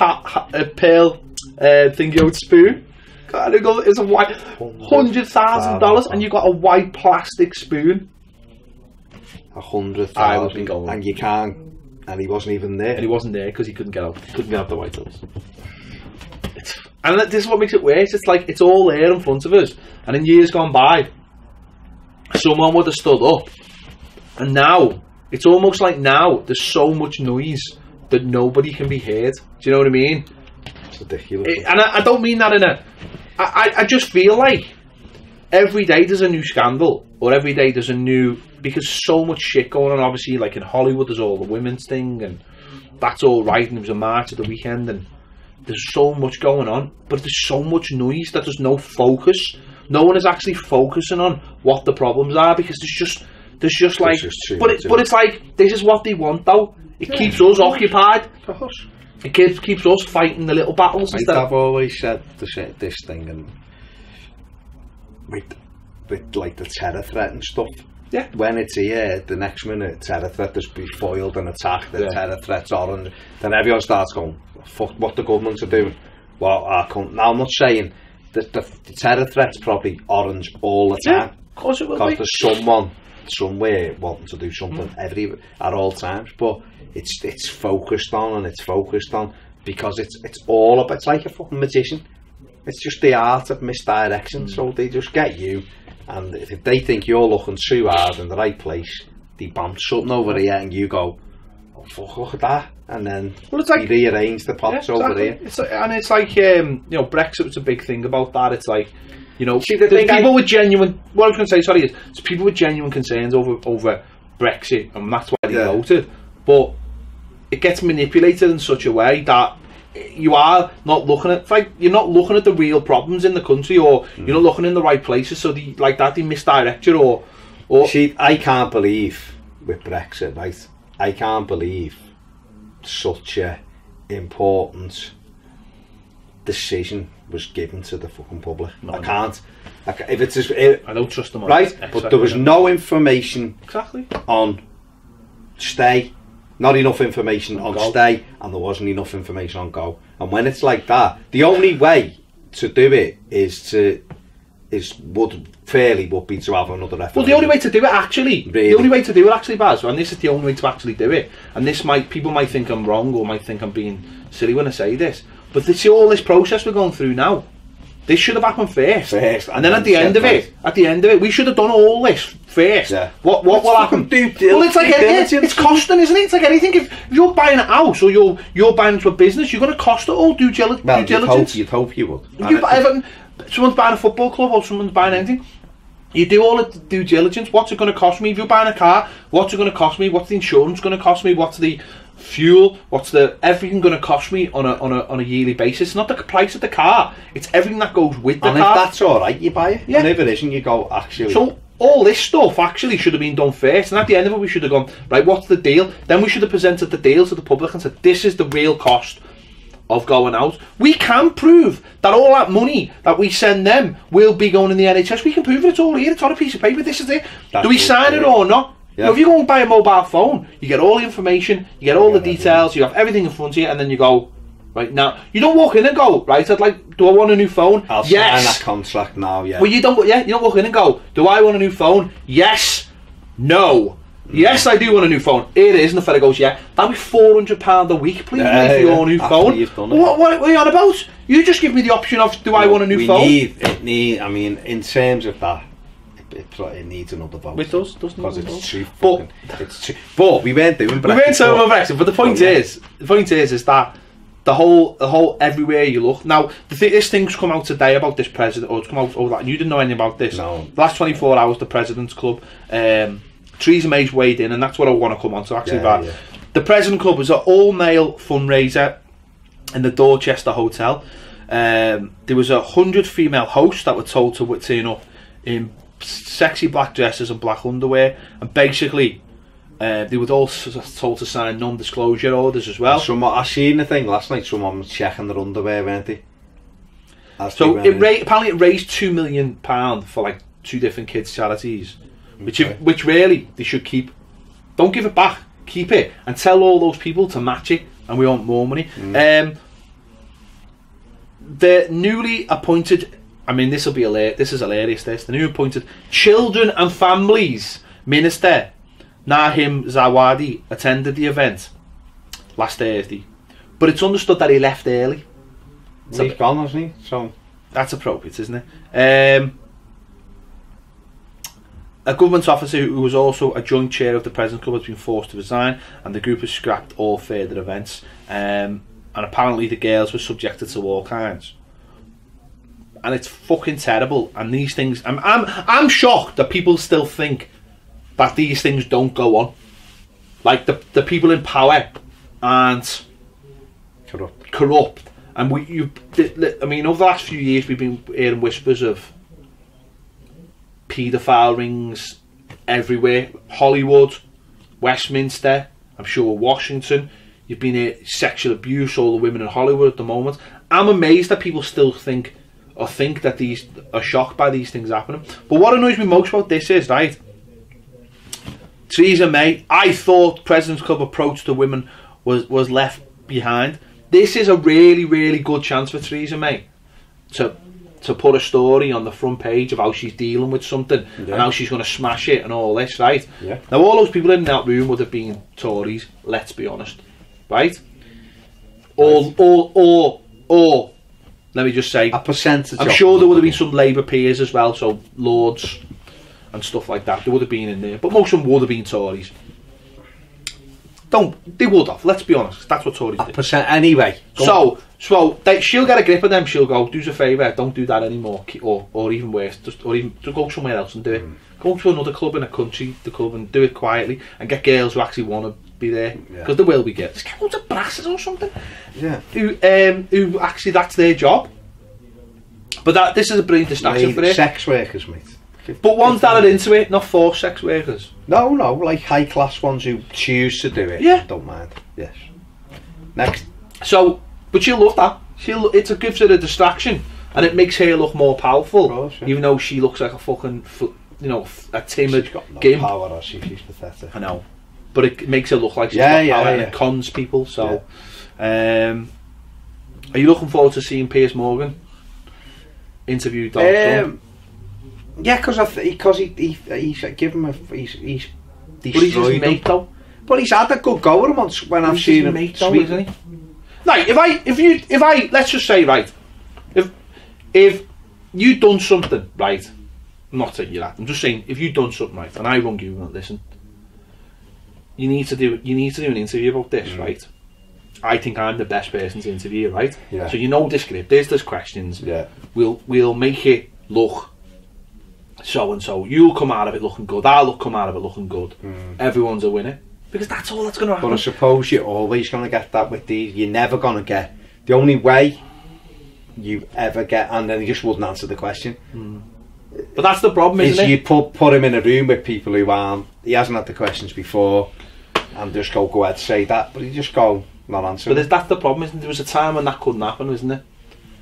thingy spoon. And it's a white $100,000, and you got a white plastic spoon. 100,000, and you can't, and he wasn't even there. And he wasn't there because he couldn't get out the White House. And this is what makes it worse. It's like, it's all there in front of us, and in years gone by, someone would have stood up, and now it's almost like now there's so much noise that nobody can be heard. Do you know what I mean? It's ridiculous. And I don't mean that in a. I just feel like every day there's a new scandal, or every day there's a new, because so much shit going on. Obviously, like in Hollywood, there's all the women's thing, and that's all right. And there was a march at the weekend, and there's so much going on, but there's so much noise that there's no focus. No one is actually focusing on what the problems are, because there's just like, but it's like, this is what they want though. It keeps us occupied. It keeps us fighting the little battles. I've always said this thing, and with like the terror threat and stuff. Yeah. When it's here, the next minute terror threat is be foiled and attacked. The terror threats orange. Then everyone starts going, fuck what the governments are doing. Well, now I'm not saying that the terror threat's probably orange all the time. Yeah, of course it will. Because there's someone somewhere wanting to do something at all times, but it's focused on, and it's focused on because it's all up. It's like a fucking magician. It's just the art of misdirection. So they just get you, and if they think you're looking too hard in the right place, they bump something over here, and you go, oh fuck, look at that, and then it's like, you rearrange the pots over here. It's like, Brexit was a big thing about that. It's like, You know, See, there's people with genuine. What I was going to say, sorry, is there's people with genuine concerns over Brexit, and that's why they voted. But it gets manipulated in such a way that you are not looking at, like, you're not looking at the real problems in the country, or you're not looking in the right places. So they misdirect you, or. See, I can't believe with Brexit, right? I can't believe such a important decision was given to the fucking public. I can't. If it's I don't trust them. Right, but there was no information on stay, not enough information on stay, and there wasn't enough information on go. And when it's like that, the only way to do it would be to have another referendum. Well, the only way to do it actually, Baz, and this is the only way to actually do it. And people might think I'm wrong, or might think I'm being silly when I say this, but all this process we're going through now, this should have happened first, and then at the end of it, we should have done all this first. Yeah. What will happen? Well, it's like it's costing, isn't it? It's like anything. If you're buying a house, or you're buying into a business, you're going to cost it all due diligence. You'd hope you would. Someone's buying a football club, or someone's buying anything. You do all the due diligence. What's it going to cost me? If you're buying a car, what's it going to cost me? What's the insurance going to cost me? What's the fuel? What's everything going to cost me on a yearly basis? It's not the price of the car. It's everything that goes with the car. And if that's all right, you buy it. Yeah. And if it isn't, you go, actually. So all this stuff actually should have been done first. And at the end of it, we should have gone, right, what's the deal? Then we should have presented the deal to the public and said, this is the real cost of going out. We can prove that all that money that we send them will be going in the NHS. We can prove it. It's all here. It's on a piece of paper. This is it. Do we sign it or not? Yeah. Now, if you go and buy a mobile phone, you get all the information, you get all the details, you have everything in front of you, and then you go, right, now, you don't walk in and go, right, do I want a new phone? I'll sign that contract now, yeah. Well, you don't walk in and go, do I want a new phone? Yes. No. Yes, I do want a new phone. It is, and the fella goes, yeah, that'll be £400 a week, please, for your new phone. What are you on about? You just give me the option of, do I want a new phone? I mean, in terms of that, it needs another vote. It does, doesn't it? Because it's too fucking. But we weren't doing Brexit. We weren't talking about Brexit. But the point is that the whole everywhere you look now. This thing's come out today about this president, or it's come out over that. And you didn't know anything about this. No. The last 24 hours, the President's Club, Theresa May's weighed in, and that's what I want to come on to actually. The President Club was an all-male fundraiser in the Dorchester Hotel. There was 100 female hosts that were told to turn up in sexy black dresses and black underwear, and basically they were all told to sign non-disclosure orders as well. I seen the thing last night. Someone was checking their underwear, weren't they? So apparently it raised £2 million for like 2 different kids' charities, which really they should keep. Don't give it back. Keep it and tell all those people to match it, and we want more money. The newly appointed, I mean, this is hilarious. The new appointed Children and Families Minister Nahim Zawadi attended the event last Thursday, but it's understood that he left early. He's gone, hasn't he? So that's appropriate, isn't it? A government officer who was also a joint chair of the President's Club has been forced to resign, and the group has scrapped all further events. And apparently the girls were subjected to all kinds. And it's fucking terrible. And these things, I'm shocked that people still think that these things don't go on. Like the people in power aren't corrupt. And I mean, over the last few years we've been hearing whispers of paedophile rings everywhere. Hollywood, Westminster, I'm sure Washington. You've been hearing sexual abuse, all the women in Hollywood at the moment. I'm amazed that people still think that these are shocked by these things happening. But what annoys me most about this is, right, Theresa May, I thought President's Club approach to women was left behind. This is a really, really good chance for Theresa May to put a story on the front page of how she's dealing with something and how she's going to smash it and all this, right? Yeah. Now, all those people in that room would have been Tories, let's be honest, right? Or let me just say, a percentage. I'm sure there would have been some Labour peers as well, so Lords and stuff like that. There would have been in there, but most of them would have been Tories. They would have. Let's be honest. That's what Tories do. Percent anyway. So she'll get a grip of them. She'll go, do us a favour, don't do that anymore, or even worse, just go somewhere else and do it. Go to another club in a country, the club, and do it quietly, and get girls who actually want to be there, because there will be girls. Get loads of brasses or something. Yeah. Who actually that's their job. But this is a brilliant distraction for it. Sex workers, mate. But ones that are into it, not forced sex workers. No, like high class ones who choose to do it. Yeah. Don't mind. Yes. Next. So, but she'll love that. It gives her a distraction, and it makes her look more powerful. Course, yeah. Even though she looks like a fucking, a timid She's got no gimp. power, has she? She's pathetic. I know, but it makes her look like she's got power, and it yeah. cons people. So, are you looking forward to seeing Piers Morgan interview Donald Trump? Yeah, because he's given him he's But he's his mate though. But he's had a good go at him once when I've seen him. Mate though, isn't he? Like if I let's just say, right, if you'd done something right, I'm not saying you're that, I'm just saying if you'd done something right and I rung you and went, listen, you need to do an interview about this, right? I think I'm the best person to interview, right? Yeah. So you know the script, there's questions. Yeah. We'll make it look so and so. You'll come out of it looking good. I'll come out of it looking good. Everyone's a winner. Because that's all that's going to happen. But I suppose you're always going to get that with these. You're never going to get. The only way you ever get, and then he just wouldn't answer the question. But that's the problem, isn't it? You put him in a room with people who aren't. He hasn't had the questions before, and just go ahead say that. But he just go not answer. But that's the problem, isn't it? There was a time when that couldn't happen, isn't it?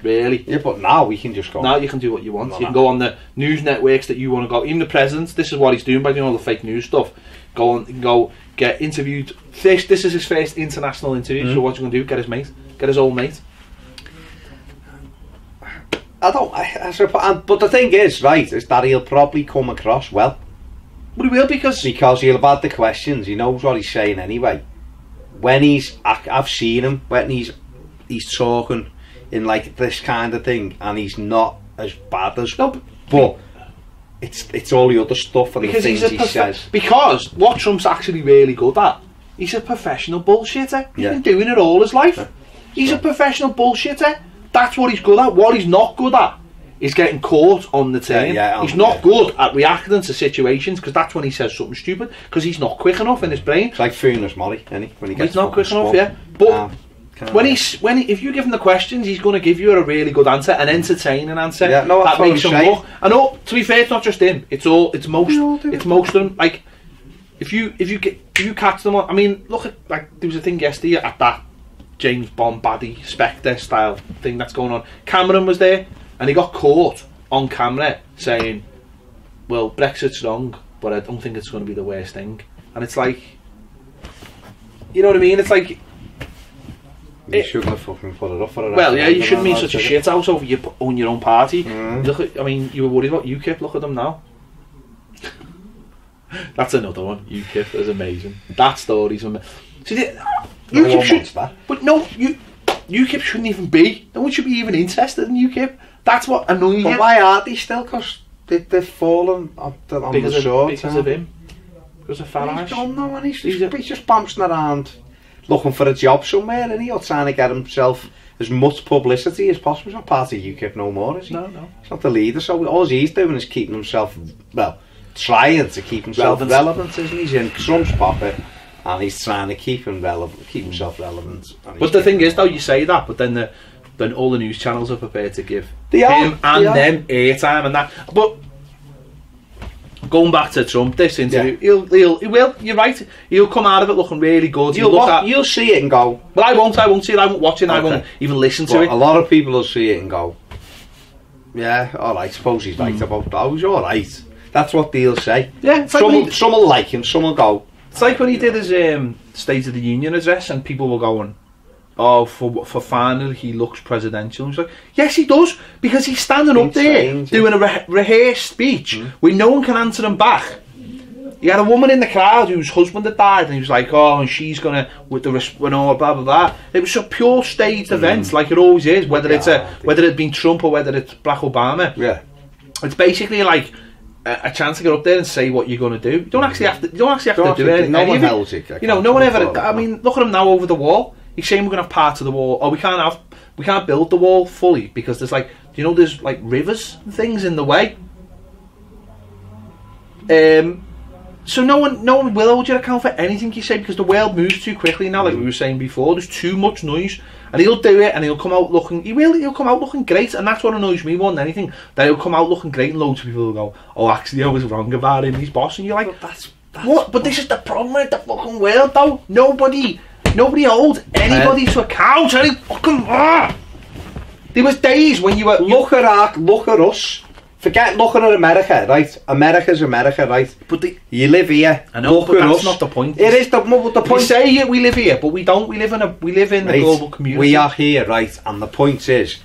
Really? Yeah, but now we can just go. Now you can do what you want. You can go on the news networks that you want to go. Even the president, this is what he's doing by doing all the fake news stuff. Go on, go get interviewed. This is his first international interview. So what's he going to do? Get his old mate. I suppose, but the thing is, right, is that he'll probably come across well. But he will because he'll have had the questions. He knows what he's saying anyway. When I've seen him when he's talking in like this kind of thing, and he's not as bad as. No, but it's all the other stuff and the things he says. Because what Trump's actually really good at, he's a professional bullshitter. He's been doing it all his life. He's a professional bullshitter. That's what he's good at. What he's not good at is getting caught on the turn. He's not good at reacting to situations, because that's when he says something stupid, because he's not quick enough in his brain. It's like Funes Molly, isn't he? When he gets he's not quick enough, yeah. But if you give him the questions, he's going to give you a really good answer, an entertaining answer that makes him look. I know. To be fair, it's not just him. It's most of them. Like if you catch them on, I mean, look at, like, there was a thing yesterday at that James Bond baddie Spectre style thing that's going on. Cameron was there, and he got caught on camera saying, "Well, Brexit's wrong, but I don't think it's going to be the worst thing." And it's like, you know what I mean? It's like. You shouldn't have fucking put it up for it. Well, yeah, you shouldn't be such a shit house over you own your own party. Look at, I mean, you were worried about UKIP. Look at them now. That's another one. UKIP is amazing. That story's amazing. See, UKIP should, but no, UKIP shouldn't even be. No one should be even interested in UKIP. That's what annoys me. Why are they still? Because they've fallen on the sword. Because of him. Because of Farage. He's done though, and he's just bouncing around, looking for a job somewhere, and he's trying to get himself as much publicity as possible. He's not part of UKIP no more, is he? No. He's not the leader, so all he's doing is keeping himself, trying to keep himself relevant, isn't he? He's in Trump's pocket, and he's trying to keep himself relevant. But the thing is, though, you say that, but then all the news channels are prepared to give him and them airtime and that. But going back to Trump, this interview, he will. You're right. He'll come out of it looking really good. You'll see it and go. Well, I won't see it. I won't watch it. Okay. I won't even listen to it. A lot of people will see it and go, yeah, all right. Suppose he's right about that. He's all right. That's what they'll say. Yeah. Some will like him. Some will go. It's like when he did his State of the Union address, and people were going, "Oh, for finally he looks presidential." And he's like, "Yes, he does, because he's standing up there doing a rehearsed speech where no one can answer him back." He had a woman in the crowd whose husband had died, and he was like, "Oh, and she's gonna with the blah blah blah." It was a pure staged event, like it always is, whether it's whether it's been Trump or whether it's Barack Obama. Yeah, it's basically like a chance to get up there and say what you're going to do. You don't actually have to. You don't actually have to do anything. No one tells you. You know, no one ever. I mean, look at him now over the wall. He's saying we're going to have parts of the wall, or we can't build the wall fully because there's like, you know, there's like rivers and things in the way. So no one will hold you account for anything you say because the world moves too quickly now. Like we were saying before, there's too much noise, and he'll do it, and he'll come out looking. He'll come out looking great, and that's what annoys me more than anything. That he'll come out looking great, and loads of people will go, "Oh, actually, I was wrong about him. He's boss," and you're like, that's "What?" But this is the problem with the fucking world, though. Nobody holds anybody to account. Any fucking there was days when you were look at us. Forget looking at America, right? America's America, right? But you live here. I know, look but at that's us. not the point. It is the point. We say we live here, but we don't. We live in the global community. We are here, right? And the point is,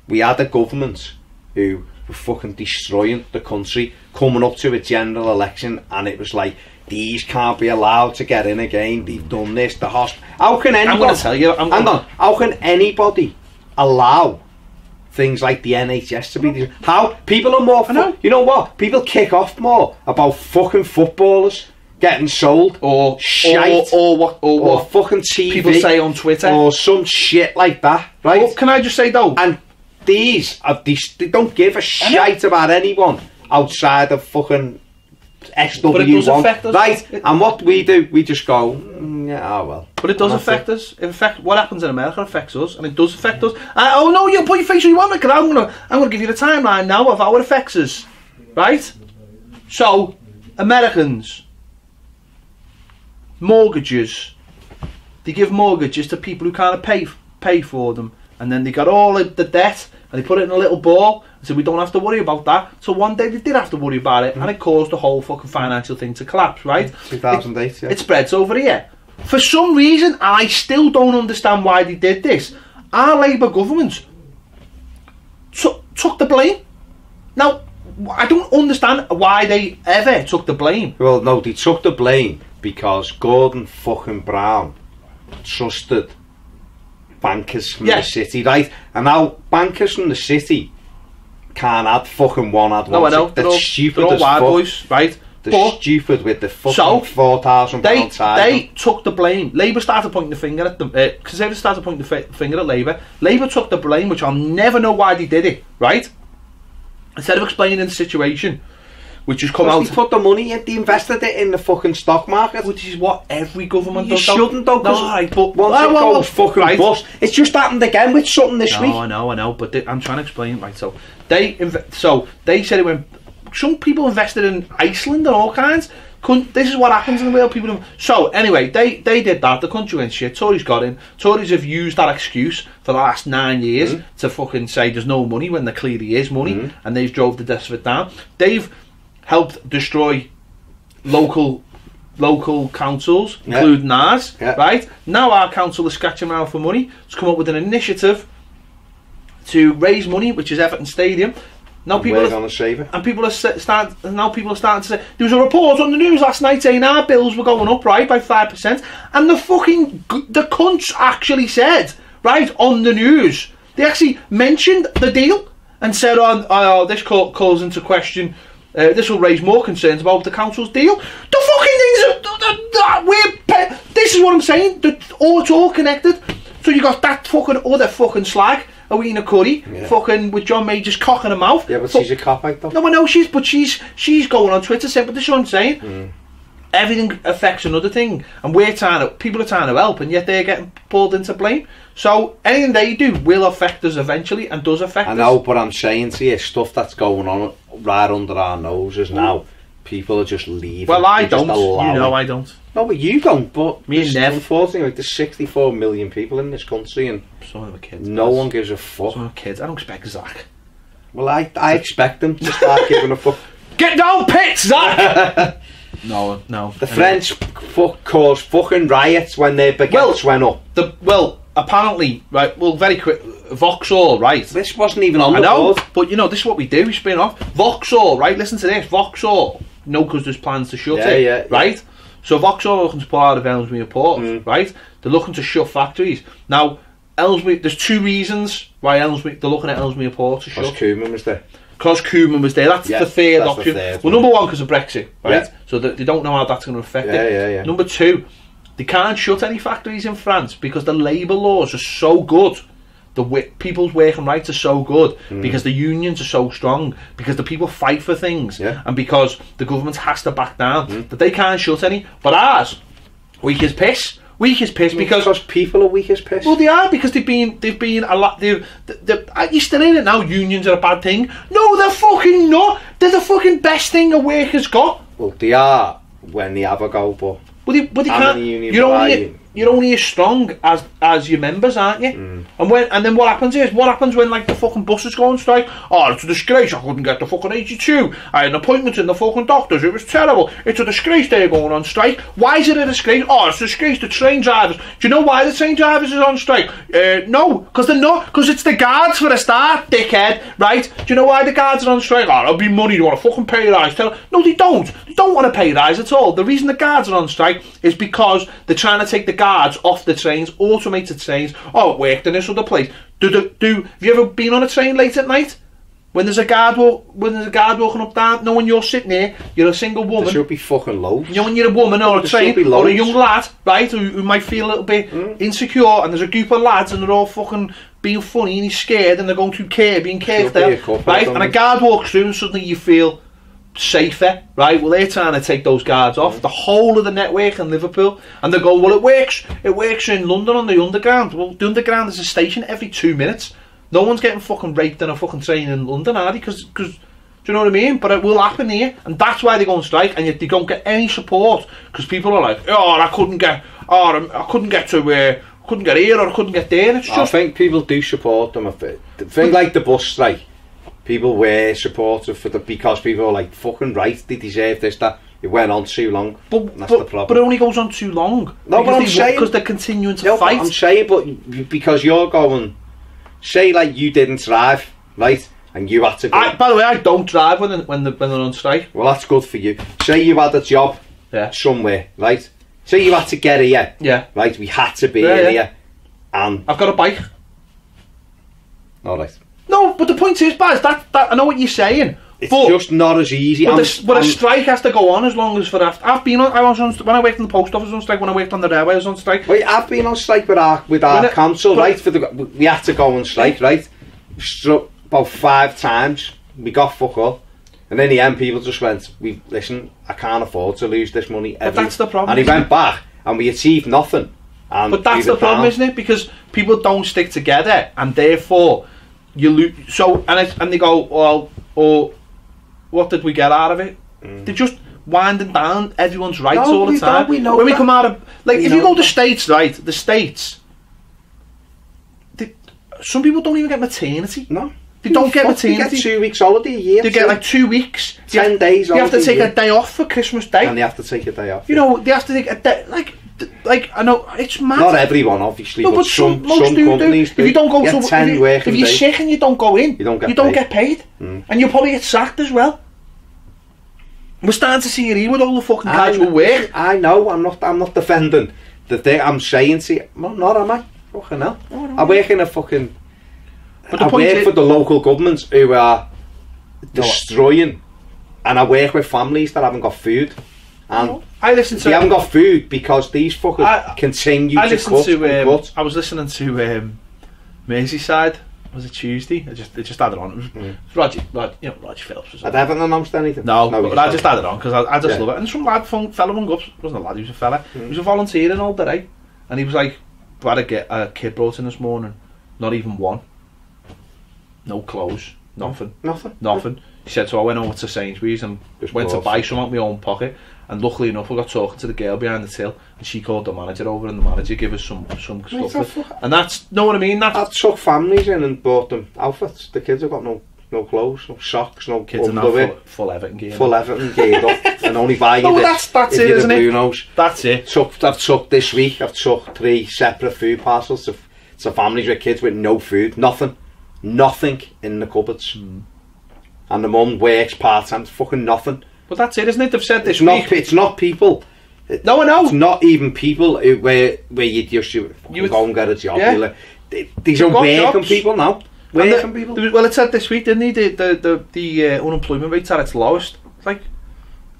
we had a government who were fucking destroying the country, coming up to a general election, and it was like, these can't be allowed to get in again. They've done this. The hospital. How can anybody? I'm going to tell you. How can anybody allow things like the NHS to be? How people are more? You know what? People kick off more about fucking footballers getting sold or shite or fucking TV people say on Twitter or some shit like that, right? Well, can I just say though? And they don't give a shite about anyone outside of fucking SW1, but it does affect us, right? And what we do, we just go, yeah, oh well. But it does affect us. In fact, what happens in America affects us, and it does affect us. Oh no, you put your face where you want it, because I'm gonna give you the timeline now of how it affects us, right? So, Americans, mortgages, they give mortgages to people who can't pay for them, and then they got all of the debt, and they put it in a little ball, and said we don't have to worry about that. So one day they did have to worry about it, and it caused the whole fucking financial thing to collapse, right? 2008, it spreads over here. For some reason, I still don't understand why they did this. Our Labour government took the blame. Now, I don't understand why they ever took the blame. Well, no, they took the blame because Gordon fucking Brown trusted bankers from the city, right? And now bankers from the city can't add fucking one ad. No, I know. They're stupid all as wild fuck. boys, right? They're stupid with the fucking £4,000 They took the blame. Labour started pointing the finger at them. Conservatives started pointing the finger at Labour. Labour took the blame, which I'll never know why they did it, right? Instead of explaining the situation, which has come out. They put the money in, they invested it in the fucking stock market. Which is what every government does. You shouldn't though, because but once it goes fucking bust. It's just happened again with something this week. I know, but I'm trying to explain, right? So they said it went. Some people invested in Iceland and all kinds. This is what happens in the world. People. So anyway, they did that. The country went shit. Tories got in. Tories have used that excuse for the last 9 years to fucking say there's no money when there clearly is money, and they've drove the deficit down. They've helped destroy local councils, including ours. Right now, our council is scratching around for money. It's come up with an initiative to raise money, which is Everton Stadium. Now people are gonna save it, and people are starting to say there was a report on the news last night saying our bills were going up by 5%, and the cunts actually said on the news, they actually mentioned the deal and said this calls into question. This will raise more concerns about the council's deal. The fucking things this is what I'm saying. It's all connected. So you got that fucking other fucking slag. Eating a curry, fucking with John Major's cock in her mouth. Yeah, but she's a cop-out though. No, I know she's going on Twitter saying, but this is what I'm saying. Everything affects another thing, and people are trying to help, and yet they're getting pulled into blame. So anything they do will affect us eventually, and does affect us. I know, but I'm saying to you, stuff that's going on right under our noses now. People are just leaving. Well, I don't. You know, I don't. No, but you don't. But me and Nev. Unfortunately, there's 64 million people in this country, and some of them are kids. No one gives a fuck. Some of them are kids. I don't expect Zach. Well, I expect them to start giving a fuck. Get down, pits, Zach. No. The French caused fucking riots when their baguettes went up. Apparently, right. Well, very quick. Vauxhall, right? This wasn't even on the board. But you know, this is what we do. We spin off Vauxhall, right? Listen to this, Vauxhall. No, because there's plans to shut it, right? So Vauxhall are looking to pull out of Ellesmere Port, right? They're looking to shut factories. Now, Ellesmere, there's two reasons why they're looking at Ellesmere Port to shut. Koeman was there. because Koeman was there. That's the third option. Well, number one, because of Brexit, right? Yeah. So they don't know how that's going to affect it. Yeah. Number two, they can't shut any factories in France because the labour laws are so good. People's working rights are so good because the unions are so strong, because the people fight for things, and because the government has to back down, that they can't shut any. But ours, weak as piss. Weak as piss because people are weak as piss. Well, they are, because they've been a lot. You still in it now. Unions are a bad thing. No, they're fucking not. They're the fucking best thing a worker's got. Well, they are when they have a go, but they can't. You're only as strong as your members, aren't you? And then what happens when like the fucking buses go on strike? Oh, it's a disgrace. I couldn't get the fucking 82. I had an appointment in the fucking doctors. It was terrible. It's a disgrace they're going on strike. Why is it a disgrace? Oh, it's a disgrace to train drivers. Do you know why the train drivers is on strike? No, because they're not. Because it's the guards for a start, dickhead. Right? Do you know why the guards are on strike? Oh, there'll be money. They want a fucking pay rise. No, they don't. They don't want a pay rise at all. The reason the guards are on strike is because they're trying to take the guards off the trains, automated trains. Oh, it worked in this other place. Have you ever been on a train late at night? When there's a guard walking up down, no, when you're sitting there, you're a single woman. There should be fucking loads. You know, when you're a woman or a train, or a young lad, right, who might feel a little bit insecure, and there's a group of lads and they're all fucking being funny and he's scared and they're going too being careful there, right? And a guard walks through and suddenly you feel safer, right? Well, they're trying to take those guards off the whole of the network in Liverpool, and they go, well, it works in London on the underground. Well, the underground is a station every 2 minutes. No one's getting fucking raped in a fucking train in London, are they? Because do you know what I mean? But it will happen here, and that's why they go on strike, and yet they don't get any support, because people are like, I couldn't get here, or I couldn't get there. It's just, I think people do support them a bit. The thing like the bus strike, people were supportive because people are like, fucking right, they deserve this, that. It went on too long. That's the problem. But it only goes on too long. No, but I'm saying, because they're continuing to fight. I'm saying, but because you're going, say like you didn't drive, right, and you had to go. By the way, I don't drive when they're on strike. Well, that's good for you. Say you had a job somewhere, right? Say you had to get here, right? We had to be here, and I've got a bike. All right. No, but the point is, Baz, that I know what you're saying. It's just not as easy. But a strike has to go on as long as for after. When I worked in the post office on strike, when I worked on the railway I was on strike. Wait, I've been on strike with our council, right? We had to go on strike, right? Struck about 5 times. We got fuck all. And in the end, people just went, listen, I can't afford to lose this money. But that's the problem. And he went back, and we achieved nothing. But that's the problem, isn't it? Because people don't stick together, and therefore you lose. So and they go, well, or what did we get out of it? They're just winding down everyone's rights all the time. We know when we come out of, like, if you go to the States, right? The States, some people don't even get maternity. No. They don't get maternity. They get 2 weeks holiday a year. They get like 2 weeks. 10 days. They have to take a day off for Christmas Day. And they have to take a day off. You know, they have to take a day. Like I know it's mad. Not everyone, obviously, no, but some companies do. If you don't go to, 10 if you're sick and you don't go in, you don't get paid. And you'll probably get sacked as well. We're starting to see it here with all the fucking casual work. I know. I'm not defending the thing. I'm saying to you, well, not am I? Fucking hell. I work in a fucking. But I work for the local governments who are destroying, and I work with families that haven't got food, and they haven't got food because these fuckers continue to cut. I was listening to Merseyside. Was it Tuesday? They just had it on. It was Roger Phillips. Was Had Everton announced anything? No, but I just had it on because I just love it. And some fella rung up. Wasn't a lad, he was a fella. He was a volunteering all day, and he was like, "I had a kid brought in this morning. Not even one. No clothes. Nothing. He said, so I went over to Sainsbury's and just went to buy some out of my own pocket, and luckily enough I got talking to the girl behind the till, and she called the manager over, and the manager gave us some stuff, and that's, know what I mean? I took families in and bought them outfits. The kids have got no clothes, no socks, no kids underwear. Full Everton gear. Full Everton geared up, and only buying that's it, isn't it? That's it. I've took this week, I've took 3 separate food parcels to families with kids with no food, nothing in the cupboards. And the mum works part-time, fucking nothing. But that's it, isn't it? They've said this week. It's not people. No, I know. It's not even people where you just go and get a job. Yeah. These are working people now. working people. Well, it said this week, didn't he? The unemployment rate's at its lowest. It's like,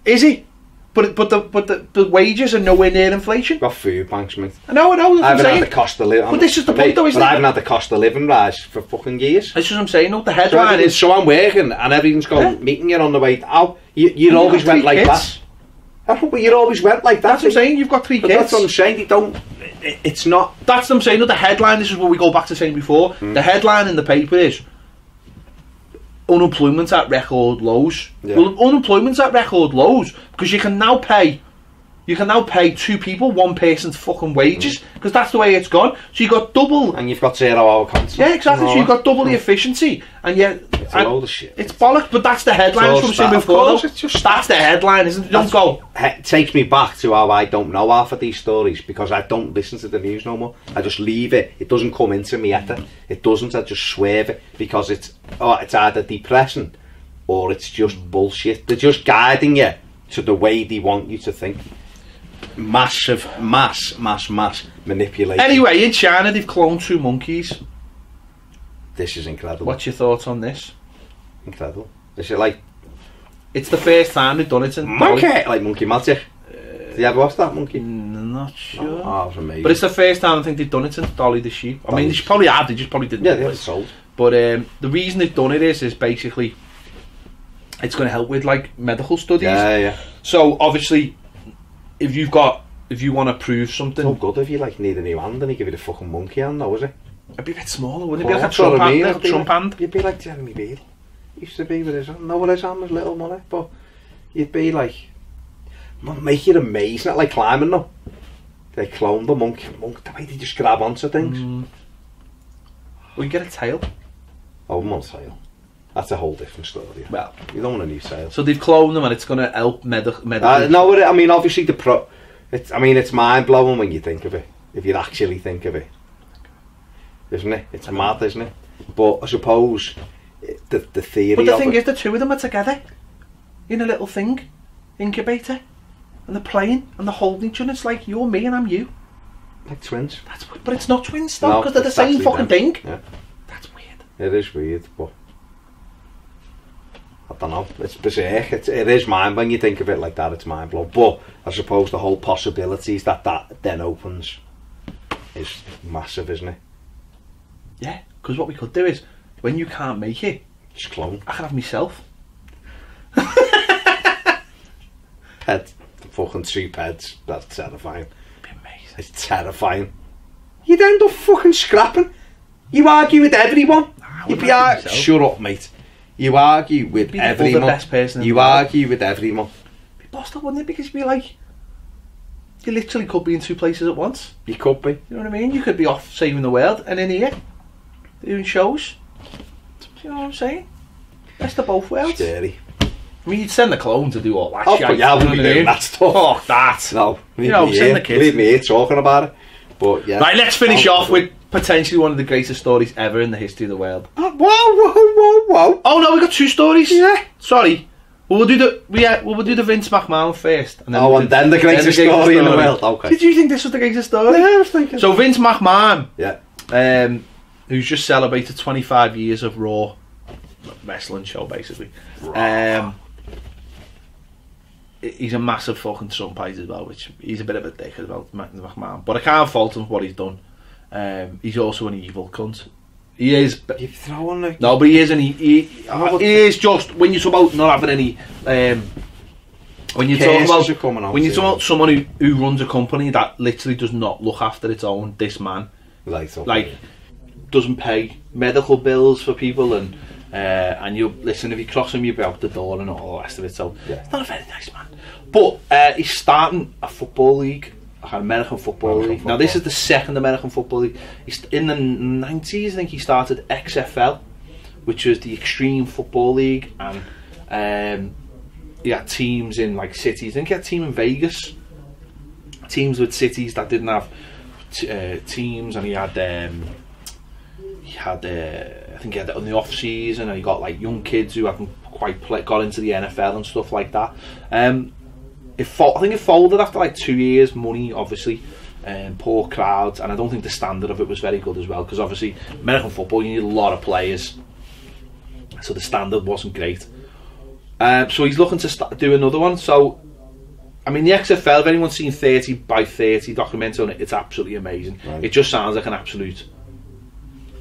is he? But the wages are nowhere near inflation. Got food banks, mate. I know. I haven't had the cost of living. But this is the point, though, isn't it? But I haven't had the cost of living rise for fucking years. That's what I'm saying. No, the headline is. So I'm working, and everything's going meeting you on the way out. You always went like that. But you always went like that. That's what I'm saying. You've got 3 kids. That's what I'm saying. You don't. It's not. That's what I'm saying. No, the headline. This is what we go back to saying before. The headline in the paper is unemployment's at record lows. Yeah. Well, unemployment's at record lows because you can now pay 2 people, 1 person's fucking wages, because that's the way it's gone. So you got double, and you've got 0-hour contracts. Yeah, exactly. So you've got double the efficiency, and yet it's a load of shit. It's bollocks, but that's the headline. That's the headline, isn't it? Don't go. It takes me back to how I don't know half of these stories because I don't listen to the news no more. I just leave it. It doesn't come into me either. It doesn't. I just swerve it because it's either depressing or it's just bullshit. They're just guiding you to the way they want you to think. Mass manipulation. Anyway, in China they've cloned 2 monkeys. This is incredible. What's your thoughts on this? Incredible. Is it like... It's the first time they've done it in Monkey? Like Monkey Magic? Did you ever watch that, Monkey? Not sure. Oh, it was amazing. But it's the first time I think they've done it since Dolly the sheep. I mean, they probably have, they just probably didn't. Yeah, they had sold. But the reason they've done it is basically it's going to help with like medical studies. Yeah. So obviously, if you want to prove something, it's no good if you like need a new hand and they give you the fucking monkey hand, though, is it? It'd be a bit smaller, wouldn't it? Be like a Trump hand. Like a Trump hand. You'd be like Jeremy Beadle. Used to be with his hand. No, with his hand was little money, but you'd be like, make it amazing. Not like climbing though. They cloned the monkey. The way they just grab onto things. Well, you get a tail. Oh, one tail. That's a whole different story. Yeah. Well, you don't want a new tail. So they've cloned them, and it's going to help medical. No, I mean obviously it's mind blowing when you think of it. If you actually think of it, isn't it? It's mad, isn't it? But I suppose the theory. But the thing is, the 2 of them are together in a little thing, incubator, and they're playing and they're holding each other. It's like you're me and I'm you. Like twins. But it's not twins though, because they're the same fucking thing. Yeah. That's weird. It is weird, but I don't know. It's berserk. It is mind when you think of it like that. It's mind blowing. But I suppose the whole possibilities that then opens is massive, isn't it? Yeah, because what we could do is when you can't make it, just clone. I can have myself. Head, fucking 2 heads. That's terrifying. It'd be amazing. It's terrifying. You'd end up fucking scrapping. You argue with everyone. You'd be shut up, mate. You argue with everyone. The best person you argue with everyone. It'd be bossed up, wouldn't it? Because you'd be like, you literally could be in 2 places at once. You could be. You know what I mean? You could be off saving the world and in here doing shows. You know what I'm saying? Best of both worlds. Scary. I mean, you'd send the clone to do all that shit. But yeah, I wouldn't be doing that stuff. Fuck that. No. Send the kids. Leave me here talking about it. But yeah. Right, let's finish off with potentially one of the greatest stories ever in the history of the world. Whoa. Oh no, we got 2 stories. Yeah. Sorry. Well, we'll do the Vince McMahon first. And then the greatest story in the world. Okay. Did you think this was the greatest story? Yeah, I was thinking. So Vince McMahon. Yeah. Who's just celebrated 25 years of Raw wrestling show, basically. He's a massive fucking trumpet as well, which he's a bit of a dick as well, McMahon. But I can't fault him for what he's done. He's also an evil cunt. He is. You throw on like. No, but he is, and he is just when you talk about not having any. When you talk about someone who runs a company that literally does not look after its own, this man, doesn't pay medical bills for people, and you listen, if you cross him, you'll be out the door and all the rest of it. So it's not a very nice man. But he's starting a football league. An American football league. Now this is the second American football league. He's in the 90s, I think he started XFL, which was the Extreme Football League, and he had teams in like cities. I think he had a team in Vegas, teams with cities that didn't have teams, and he had I think he had it on the off season, and he got like young kids who hadn't quite got into the NFL and stuff like that. I think it folded after like 2 years, money obviously, poor crowds, and I don't think the standard of it was very good as well, because obviously American football, you need a lot of players, so the standard wasn't great. So he's looking to do another one. So I mean, the XFL, if anyone's seen 30 by 30 documentary on it, it's absolutely amazing. Right. It just sounds like an absolute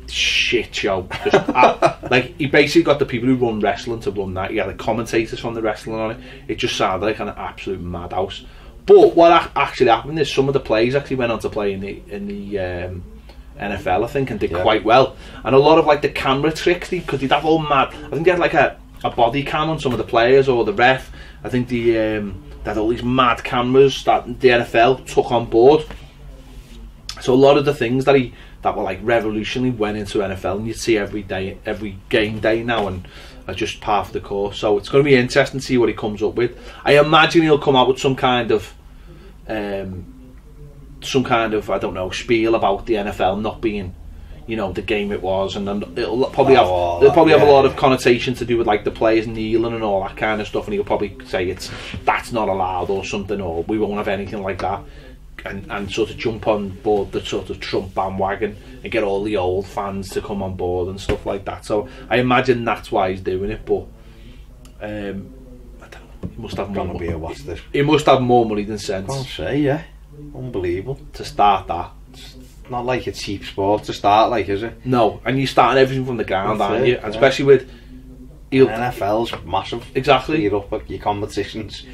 shit show. Just, like, he basically got the people who run wrestling to run that. He had the commentators from the wrestling on it. It just sounded like an absolute madhouse. But what actually happened is some of the players actually went on to play in the NFL, I think, and did quite well. And a lot of like the camera tricks, because he'd have all mad. I think they had like a body cam on some of the players or the ref. I think they had all these mad cameras that the NFL took on board. So a lot of the things that were like revolutionary went into NFL, and you'd see every game day now, and are just part of the course. So it's going to be interesting to see what he comes up with. I imagine he'll come out with some kind of I don't know, spiel about the NFL not being, you know, the game it was, and then it'll probably have a lot of connotation to do with like the players kneeling and all that kind of stuff, and he'll probably say that's not allowed or something, or we won't have anything like that, and sort of jump on board the sort of Trump bandwagon and get all the old fans to come on board and stuff like that. So I imagine that's why he's doing it, but I don't know, he must have more money. He must have more money than sense. Can't say, yeah. Unbelievable. To start that. It's not like a cheap sport to start, like, is it? No, and you're starting everything from the ground, aren't you? And especially with NFL's massive. Exactly. You're up at your competition's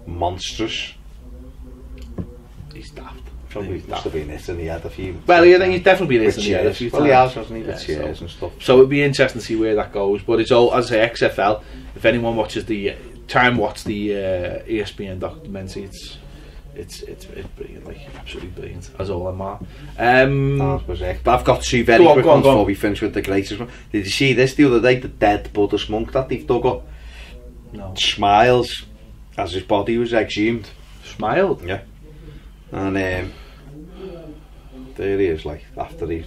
monstrous. He's daft. Probably must have been hit in the head a few. Well, yeah, he's definitely been hit in the head a few times. Well, he has, hasn't he? With chairs and stuff. So it'll be interesting to see where that goes. But it's all, as I say, XFL. If anyone watches the ESPN documentary, it's brilliant, like absolutely brilliant, as all them are. But I've got two very quick ones before we finish with the greatest one. Did you see this the other day? The dead Buddhist monk that they've dug up. No. Smiles as his body was exhumed. Smiled? Yeah. And there he is, like, after he.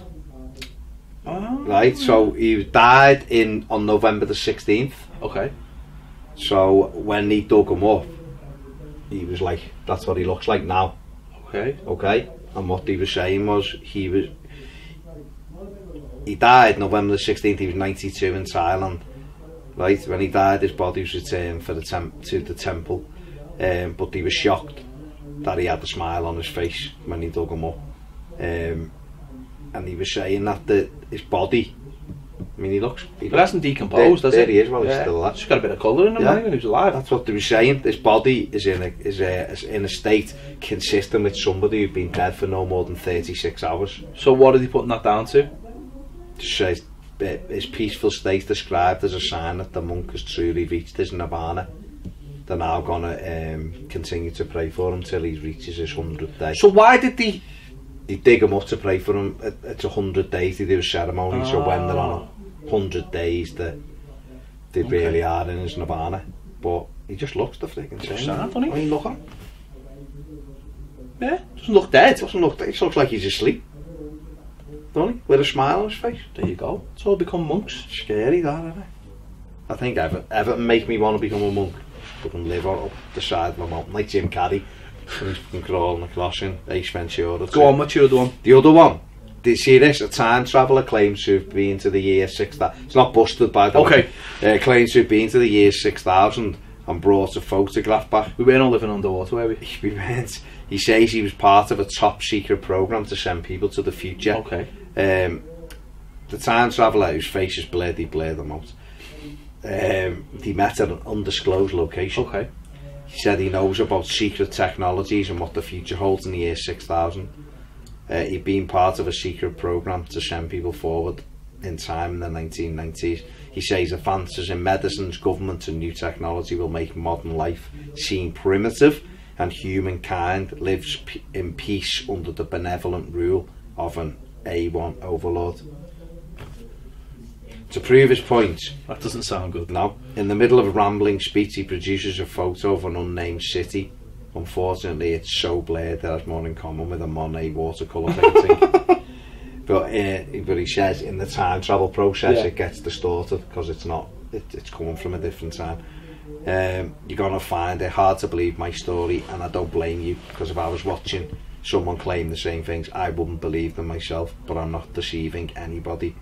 Right, so he died on November the 16th. Okay. So when he dug him up, he was like, that's what he looks like now. Okay. And what he was saying was he died November the 16th. He was 92 in Thailand. Right, when he died, his body was returned to the temple, but he was shocked that he had a smile on his face when he dug him up, and he was saying that his body, I mean, he hasn't decomposed, does it? There he is, well, he's still alive. He's got a bit of colour in him, when he was alive. That's what they were saying. His body is in a state consistent with somebody who'd been dead for no more than 36 hours. So what are they putting that down to? Says his peaceful state described as a sign that the monk has truly reached his nirvana. They're now going to continue to pray for him till he reaches his 100th day. So why did they dig him up to pray for him? It's 100 days they do a ceremony, so when they're on 100 days they really are in his nirvana. But he just looks the freaking same. Sad, doesn't he? I mean, look at him. Yeah, doesn't look dead. Doesn't look dead. He looks like he's asleep, don't he? With a smile on his face. There you go. It's all become monks. Scary, that, isn't it? I think Everton make me want to become a monk. Fucking live up the side of a mountain like Jim Carrey. And he's fucking crawling across in Ace Ventura. Go on, what's your other one? The other one. Did you see this? A time traveller claims to have been to the year 6000. It's not busted, by the way. Claims to have been to the year 6000 and brought a photograph back. We weren't all living underwater, were we? We weren't. He says he was part of a top secret programme to send people to the future. Okay. The time traveller, whose face is blurred, he blurred them out. He met at an undisclosed location. Okay. He said he knows about secret technologies and what the future holds in the year 6000. He'd been part of a secret programme to send people forward in time in the 1990s. He says advances in medicines, government and new technology will make modern life seem primitive, and humankind lives in peace under the benevolent rule of an A1 overlord. To prove his point, that doesn't sound good. No. In the middle of a rambling speech, he produces a photo of an unnamed city. Unfortunately, it's so blurred that it has more in common with a Monet watercolour painting. but he says in the time travel process, it gets distorted because it's coming from a different time. You're gonna find it hard to believe my story, and I don't blame you, because if I was watching someone claimed the same things. I wouldn't believe them myself, but I'm not deceiving anybody.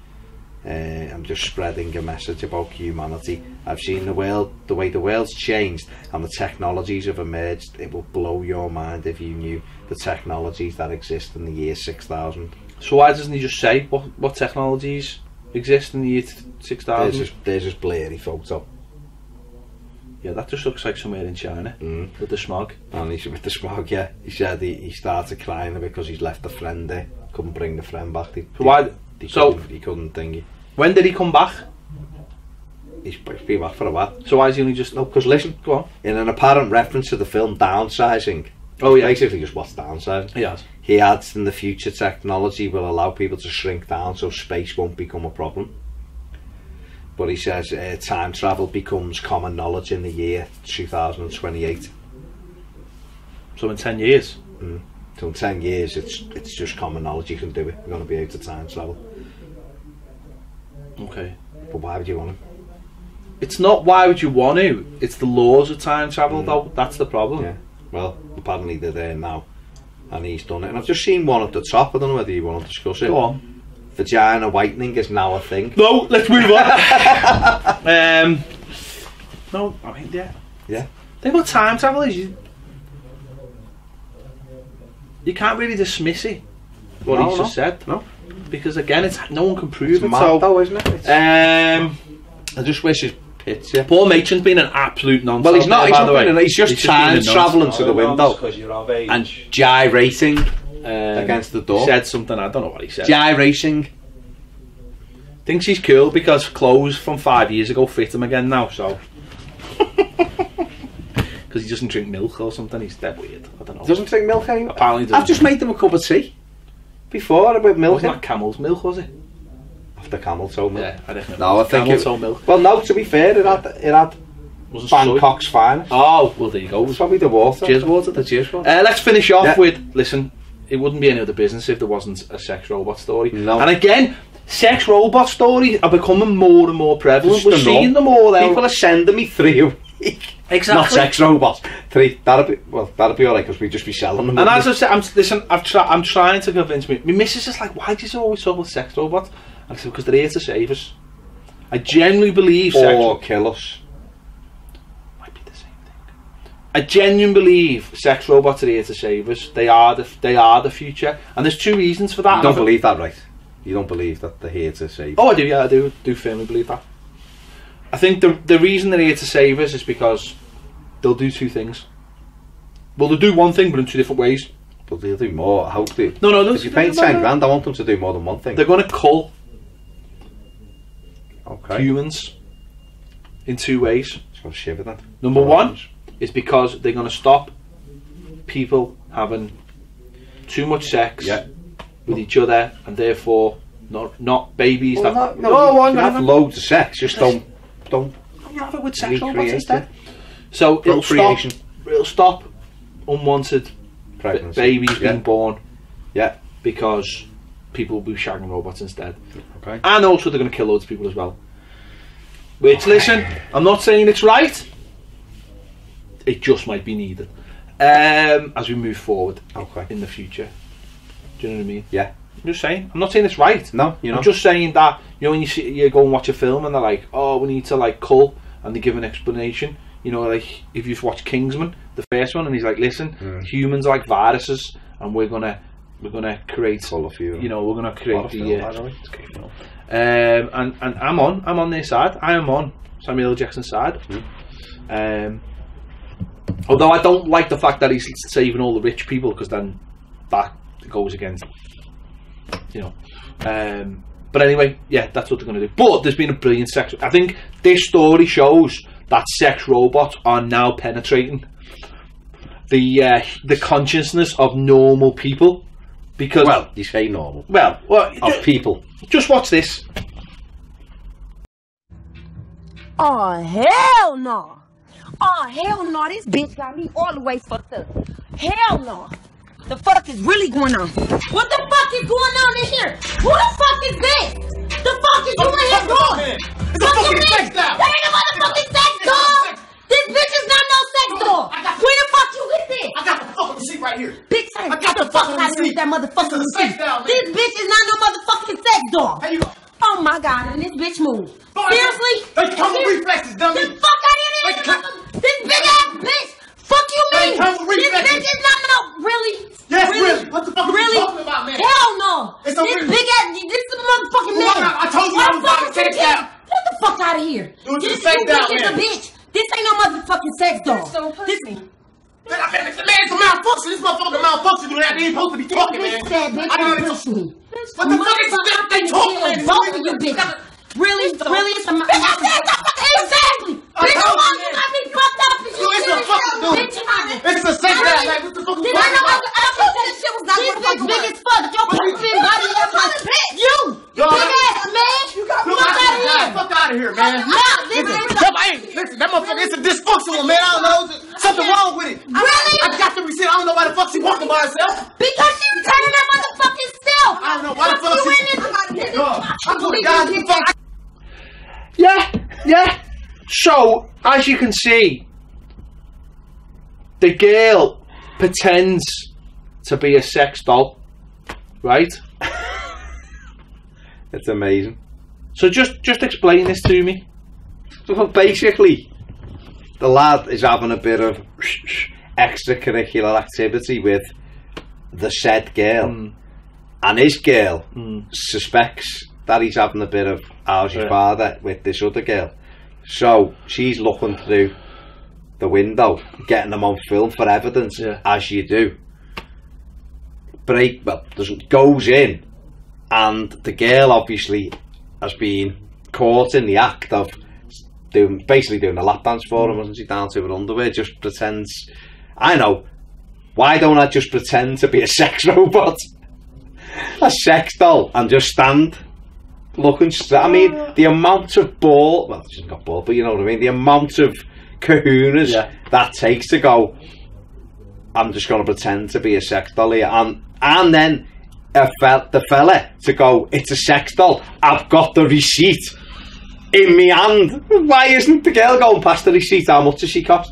I'm just spreading a message about humanity. I've seen the world, the way the world's changed and the technologies have emerged. It will blow your mind if you knew the technologies that exist in the year 6000. So why doesn't he just say what technologies exist in the year 6000? There's this blurry photo. Yeah, that just looks like somewhere in China with the smog. And he's with the smog, yeah. He said he started crying because he's left a friend there. Couldn't bring the friend back. He couldn't think. When did he come back? He's been back for a while. So why is he only just... No, because listen, go on. In an apparent reference to the film Downsizing, oh yeah, basically just what's downsizing. He has. He adds, in the future, technology will allow people to shrink down so space won't become a problem. But he says time travel becomes common knowledge in the year 2028. So in 10 years? So in 10 years it's just common knowledge, you can do it. You're going to be able to time travel. Okay. But why would you want to? It's not why would you want to, it's the laws of time travel though, that's the problem. Yeah. Well, apparently they're there now and he's done it. And I've just seen one at the top, I don't know whether you want to discuss it. Go on. Vagina whitening is now a thing. No, let's move on. No, I mean, yeah. Yeah. The thing about time travel is you can't really dismiss it, what he's just said. No. Because again, it's no one can prove it's it. Mad though, isn't it? I just wish his picture. Paul Machen's been an absolute nonsense. Well, he's not. He's just time travelling to the window and gyrating against the door. He said something. I don't know what he said. Gyrating. Thinks he's cool because clothes from 5 years ago fit him again now. So. Because he doesn't drink milk or something. He's dead weird. I don't know. Doesn't drink milk anymore. Apparently, doesn't. I've just made them a cup of tea before about milk. Wasn't that camel's milk, was it? After camel toe milk. Yeah, I don't know. No, I think camel toe milk. Well, no. To be fair, it had Bangkok's finest. Oh, well, there you go. It's probably the water. Cheers water. The cheers water. Let's finish off with. Listen, it wouldn't be any other business if there wasn't a sex robot story. No. And again, sex robot stories are becoming more and more prevalent. We're seeing them all out. People are sending me 3 a week. Exactly. Not sex robots. 3. That'd be alright because we'd just be selling them. And as I said, I'm trying to convince me. My missus is like, why do you always talk about sex robots? I said, because they're here to save us. I genuinely believe or kill us. Might be the same thing. I genuinely believe sex robots are here to save us. They are the future, and there's 2 reasons for that. You don't believe that, right? You don't believe that they're here to save us? Oh, I do. Yeah, I do firmly believe that. I think the reason they're here to save us is because they'll do 2 things. Well, they'll do one thing, but in 2 different ways. But they'll do more. I hope they. No. If you pay 10 grand, I want them to do more than one thing. They're going to cull humans in 2 ways. It's got to shiver that. Number 1 is because they're going to stop people having too much sex with each other, and therefore not babies. Well, that you have loads of sex. Just don't you have it with sex robots instead. So it'll stop unwanted pregnancy. Babies being born. Yeah. Because people will be shagging robots instead. Okay. And also they're going to kill loads of people as well. Which, listen, I'm not saying it's right. It just might be needed as we move forward in the future. Do you know what I mean? Yeah. I'm just saying. I'm not saying it's right. No, you know. I'm just saying that, you know, when you go and watch a film and they're like, oh, we need to like cull, and they give an explanation. You know, like if you've watched Kingsman, the first one, and he's like, listen, humans are like viruses, and we're gonna create, you know, we're gonna create the and I'm on their side. I am on Samuel L. Jackson's side. Although I don't like the fact that he's saving all the rich people, because then that goes against, you know. But anyway, yeah, that's what they're going to do. But there's been a brilliant sex. I think this story shows that sex robots are now penetrating the consciousness of normal people. Because, well, you say normal. Well, of people. Just watch this. Oh hell no! Oh hell no! This bitch got me all the way fucked up. Hell no! The fuck is really going on? What the fuck is going on in here? Who the fuck is this? The fuck is you in here doing? It's a fucking sex doll. That ain't a motherfucking sex doll. This bitch is not no sex doll. Where the fuck you get this? I got the fucking receipt right here. Bitch, I got the fucking that motherfucking sex doll, man. This bitch is not no motherfucking sex doll. How you go? Oh my God, and this bitch move. Seriously? They come with reflexes, dummy. Get the fuck out of here, this big ass bitch. Fuck you mean? They come with This reflexes. bitch is not no, really? Yes, really. What the fuck are Really? you talking about, man? Hell no. It's This a big ass, this is a motherfucking Well, man. I told you Why I the was fuck about to would you take that. get- Get the fuck out of here. It was This a sex you doll, bitch is a man. bitch. This ain't no motherfucking sex doll. So pussy. Man, it's a malfunction. This motherfucker malfunction. They ain't supposed to be talking, man. Bitch said, bitch, I don't didn't push me. What the fuck is this? They talking, man. Both of you bitches. Really? It's a exactly. Bitch, told you you, got me fucked up. It's a fucking dude. It's a sex doll. Like, what the fuck you Did I talking know about? that shit was not this bitch big as fuck. Your pussy body is like you. Yo, Big ass man. You got Look, fuck out of here. fuck out of here, man. Listen, that motherfucker, it's a dysfunctional, man. I don't know. Something wrong with it. Really? I got to be seen. I don't know why the fuck she walking by herself. Because she's turning her motherfucking self. I don't know why the fuck You she... in this? I'm going to die. Yeah. So, as you can see, the girl pretends to be a sex doll, right? It's amazing. So just explain this to me. So basically, the lad is having a bit of extracurricular activity with the said girl, and his girl suspects that he's having a bit of how's your father with this other girl. So she's looking through the window, getting them on film for evidence, as you do. Goes in, and the girl obviously has been caught in the act of basically doing a lap dance for him, wasn't she, down to her underwear. Just pretends. I know. Why don't I just pretend to be a sex robot, a sex doll, and just stand looking straight? I mean, the amount of ball. Well, she's got ball, but you know what I mean. The amount of kahunas that takes to go. I'm just going to pretend to be a sex doll here, and then the fella to go, it's a sex doll. I've got the receipt in me hand. Why isn't the girl going past the receipt? How much does she cost?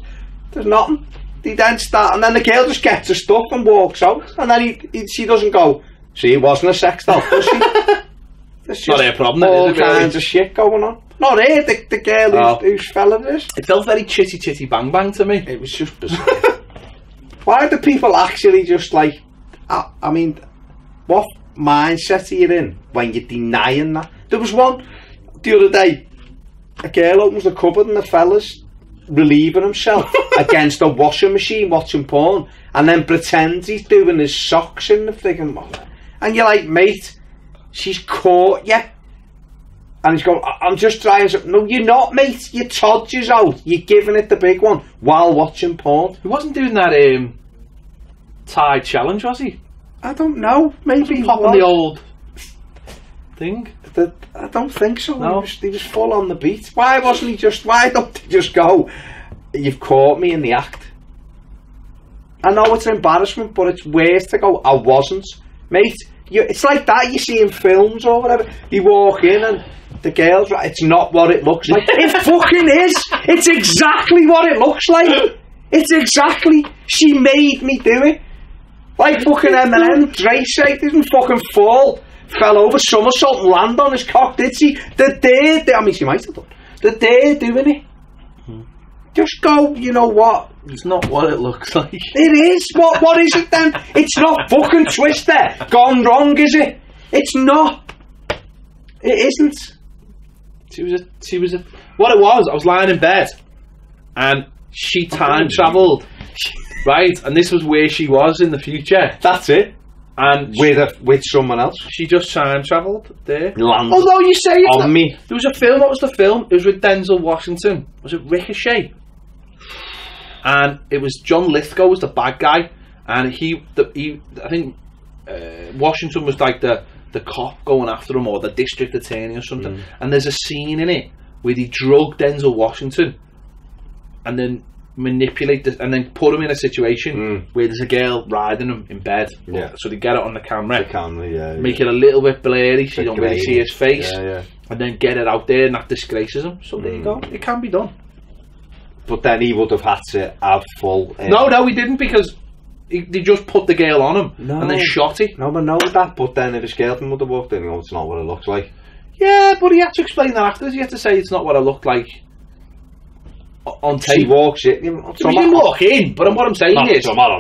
There's nothing. They then start, and then the girl just gets her stuff and walks out, and then she doesn't go, see, it wasn't a sex doll, does she? There's not her problem, all is it, really? kinds of shit going on. Not here, the girl whose fella it is. It felt very chitty bang bang to me. It was just bizarre. Why do people actually just like, I mean, what mindset are you in when you're denying that? There was one the other day, a girl opens the cupboard and the fella's relieving himself against a washing machine watching porn, and then pretends he's doing his socks in the friggin' mother. And you're like, mate, she's caught you. And he's going, I'm just trying to... No, you're not, mate. Your todger's out. You're giving it the big one while watching porn. He wasn't doing that Tide challenge, was he? I don't know. Maybe popping the old thing. I don't think so. No. He was full on the beat. Why wasn't he just... Why don't they just go, you've caught me in the act? I know it's an embarrassment, but it's worse to go, I wasn't. Mate, it's like that you see in films or whatever. You walk in and the girl's right, it's not what it looks like. It fucking is. It's exactly what it looks like. It's exactly. She made me do it. Like fucking Eminem, Dre say, didn't fucking fall, fell over, somersault and land on his cock, did she? I mean, she might have done. They're doing it. Just go, you know what? It's not what it looks like. It is. What is it then? It's not fucking Twister gone wrong, is it? It's not. It isn't. She was a. What it was, I was lying in bed, and she time travelled, right? And this was where she was in the future. That's it. And with someone else. She just time travelled there. Although you say it's on me. There was a film. What was the film? It was with Denzel Washington. Was it Ricochet? And it was John Lithgow was the bad guy, and I think Washington was like the cop going after him, or the district attorney or something. And there's a scene in it where they drug Denzel Washington and then manipulate this, and then put him in a situation where there's a girl riding him in bed. So they get it on the camera. Make it a little bit blurry so you don't really see his face. And then get it out there, and that disgraces him. So there you go. It can be done. But then he would have had to have full... No, he didn't, because They just put the girl on him and then shot it. No, but know that. But then if his girlfriend would have walked in, it's not what it looks like. Yeah, but he had to explain that afterwards. He had to say it's not what I looked like on tape. She walks in. You can walk in, but what I'm saying is... But what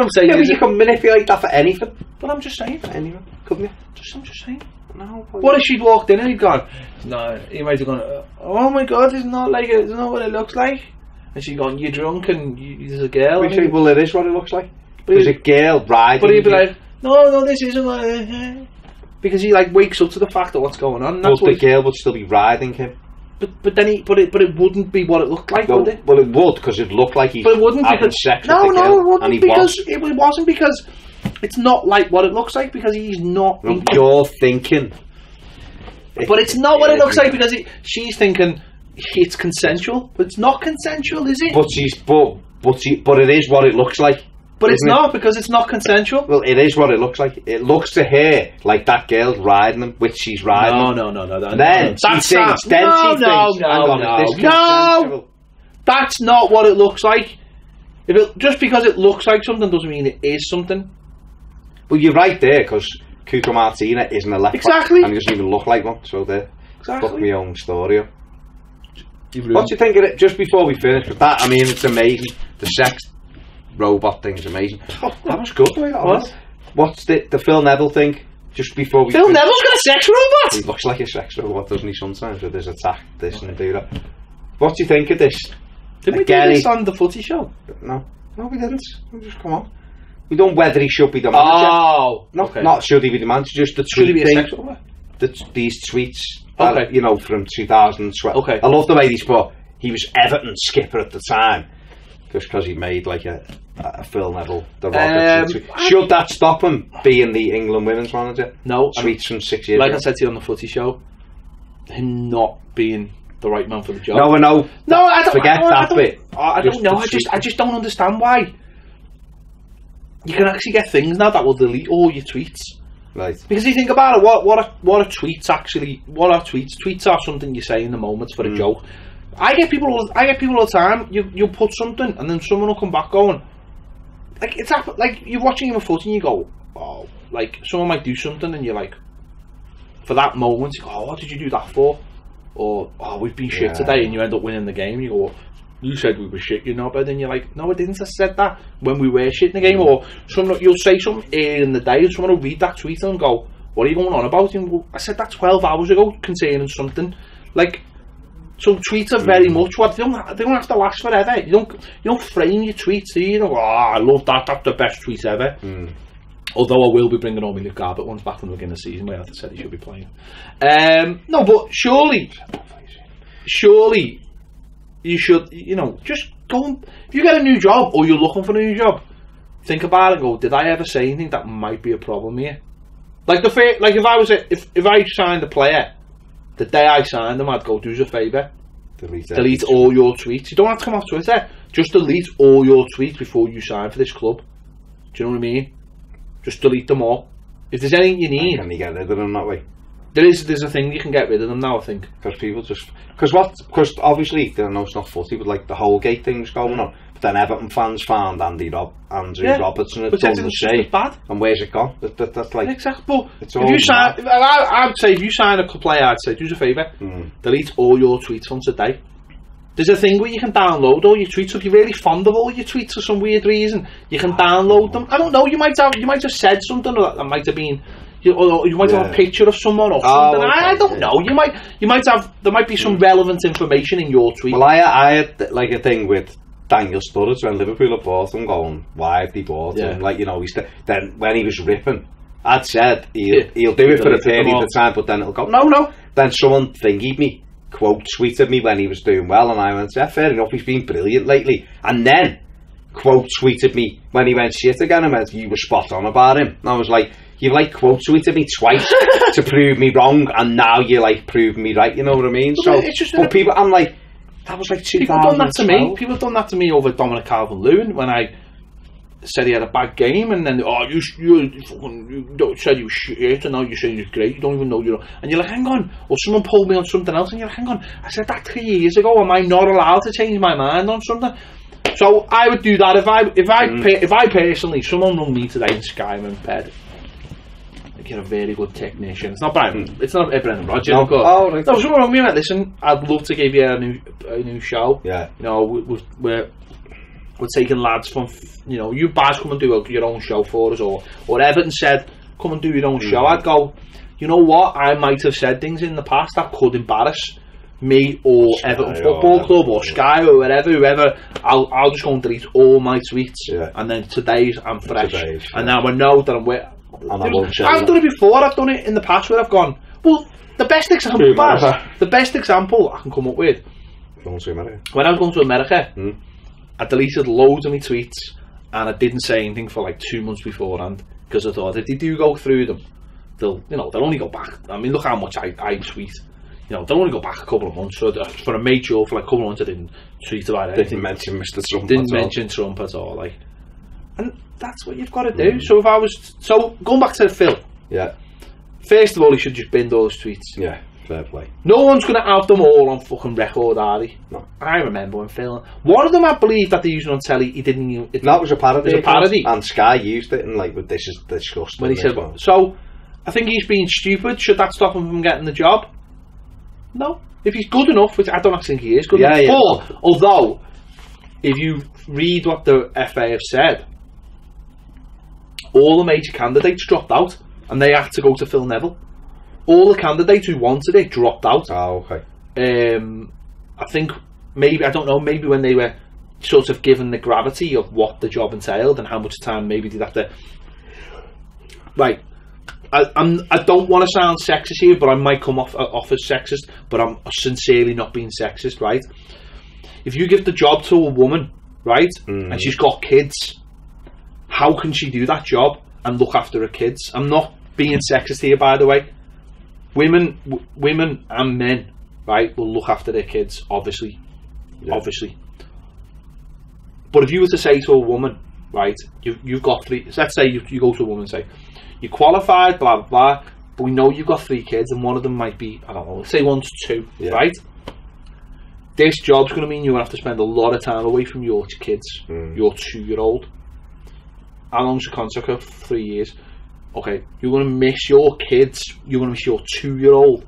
I'm saying is... you can manipulate that for anything. But I'm just saying. For anything, couldn't you? I'm just saying. No. What if she'd walked in and he'd gone, no, he might have gone, oh my god, it's not what it looks like. And she'd gone, you're drunk and there's a girl. Well, it is what it looks like. There's a girl riding. But he'd be like, no, this isn't what it... Because he like wakes up to the fact of what's going on. And that's but the girl would still be riding him. But it wouldn't be what it looked like, would it? Well, it would, because it looked like he's having sex with the girl. No, it wouldn't, because it wasn't, because it's not like what it looks like, because he's not... No, you're thinking... But it's not what it looks like, because she's thinking it's consensual, but it's not consensual, is it? But it is what it looks like. But it's not, because it's not consensual. Well, it is what it looks like. It looks to her like that girl's riding him, which she's riding. No. Then she thinks. No. That's not what it looks like. Just because it looks like something doesn't mean it is something. Well, you're right there, because Cuco Martina isn't a left exactly, and he doesn't even look like one. So there, fuck my own story up. What do you think of it? Just before we finish with that, I mean, it's amazing. The sex robot thing's amazing. That was good. What's the Phil Neville thing? Just before we... Phil Neville's got a sex robot? He looks like a sex robot, doesn't he, sometimes, with his attack, this and do that. What do you think of this? Didn't we do this on the Footy Show? No, we didn't. Just come on. We don't whether he should be the manager. Oh, not should he be the manager, just the tweet thing. These tweets, from 2012. Okay. I love the way he's put. He was Everton skipper at the time, just because he made like a Phil Neville the Roberts. Should that stop him being the England women's manager? No. Tweets from 6 years like ago. I said to you on the Footy Show, him not being the right man for the job. No, I know. No, I don't. Forget that bit. I don't know. I just don't understand why. You can actually get things now that will delete all your tweets. Right. Because you think about it, what are tweets actually? What are tweets? Tweets are something you say in the moment for a joke. I get people all the time. You put something and then someone will come back going, like it's like you're watching a footy and you go, oh, like someone might do something and you're like, for that moment, you go, oh, what did you do that for? Or, oh, we've been shit today, and you end up winning the game. You go, you said we were shit, you know, but then you're like, no, I didn't. I said that when we were shit in the game. Or you'll say something earlier in the day, and someone will read that tweet and go, what are you going on about? And go, I said that 12 hours ago concerning something. Like, so tweets are very much what they don't have to last forever. You don't frame your tweets. You know, oh, I love that. That's the best tweet ever. Although I will be bringing on my Luke Garbutt ones back from the beginning of the season where I said he should be playing. No, but surely you should, just go and, if you get a new job or you're looking for a new job, think about it and go, did I ever say anything that might be a problem here? Like if I signed a player, the day I signed them, I'd go, do us a favour, delete all your tweets. You don't have to come off Twitter, just delete all your tweets before you sign for this club. Do you know what I mean? Just delete them all. If there's anything you need, can you get rid of them that way? There's a thing you can get rid of them now, I think. Because people because obviously I know it's not footy, but like the Holgate thing's going on. But then Everton fans found Andrew Robertson had done the same. Bad. And where's it gone? That's like exactly. But if you sign, I'd say if you sign a player, I'd say do us a favour, delete all your tweets from today. There's a thing where you can download all your tweets. So if you're really fond of all your tweets for some weird reason, you can download them. I don't know. You might have said something that might have been. Or you might have a picture of someone or something. Okay. I don't know. You might have. There might be some relevant information in your tweet. Well, I had like a thing with Daniel Sturridge when Liverpool had bought him, going, why have they bought him? Like, then when he was ripping, I'd said he'll do it for a period of time, but then it'll go. No. Then someone thingied me, quote tweeted me when he was doing well, and I went, yeah, fair enough, he's been brilliant lately. And then quote tweeted me when he went shit again and went, you were spot on about him. And I was like, you've like quote tweeted me twice to prove me wrong, and now you're like proving me right, you know what I mean? So it's just, but people, I'm like, that was like 2012. People have done that to me over Dominic Calvert-Lewin when I said he had a bad game, and then you said he was shit, and now you're saying he's great. You don't even know and you're like, hang on. Or someone pulled me on something else, and you're like, hang on. I said that 3 years ago. Am I not allowed to change my mind on something? So I would do that if I personally, someone rung me today in Skyman Ped. You're a very good technician. It's not Brian. It's not Brendan Rodgers. No. Oh, right. No, someone rung me and went, listen, I'd love to give you a new show. Yeah. You know, we're taking lads from, you know, you guys come and do your own show for us, or Everton said, come and do your own show. I'd go, you know what? I might have said things in the past that could embarrass me or Sky Everton Football Club or Sky or whoever. I'll just go and delete all my tweets, and then today's I'm fresh, and now I know that I'm with. I've done it before. I've done it in the past where I've gone. Well, the best example I can come up with. Going to America. When I was going to America, I deleted loads of my tweets, and I didn't say anything for like 2 months beforehand because I thought if they do go through them, they'll only go back. I mean, look how much I tweet. You know, they'll only go back a couple of months. So for a mate show, for like a couple of months, I didn't tweet about it. Didn't mention Mr. Trump. Didn't mention Trump at all. Like, and that's what you've got to do. So going back to the Phil. Yeah. First of all, he should just bin those tweets. Yeah, fair play. No one's going to have them all on fucking record, are they? No. I remember when Phil. One of them, I believe, that they used on telly. He didn't. No, it was a parody. It was a parody, and Sky used it, and like, this is disgusting. When he said, so I think he's being stupid. Should that stop him from getting the job? No. If he's good enough, which I don't actually think he is good enough. Yeah. But although, if you read what the FA have said, all the major candidates dropped out, and they had to go to Phil Neville. All the candidates who wanted it dropped out. Oh, okay. I think maybe, I don't know, maybe when they were sort of given the gravity of what the job entailed and how much time maybe they'd have to. Right. I don't want to sound sexist here, but I might come off as sexist, but I'm sincerely not being sexist, right? If you give the job to a woman, right, and she's got kids, how can she do that job and look after her kids? I'm not being sexist here, by the way. Women and men, right, will look after their kids, obviously. But if you were to say to a woman, right, you've got 3, let's say you go to a woman and say, you're qualified, blah, blah, blah, but we know you've got 3 kids and one of them might be, I don't know, let's say 1 to 2, right? This job's going to mean you're going to have to spend a lot of time away from your kids, your 2-year-old. How long's the contract for? 3 years. Okay, you're going to miss your kids, you're going to miss your 2-year-old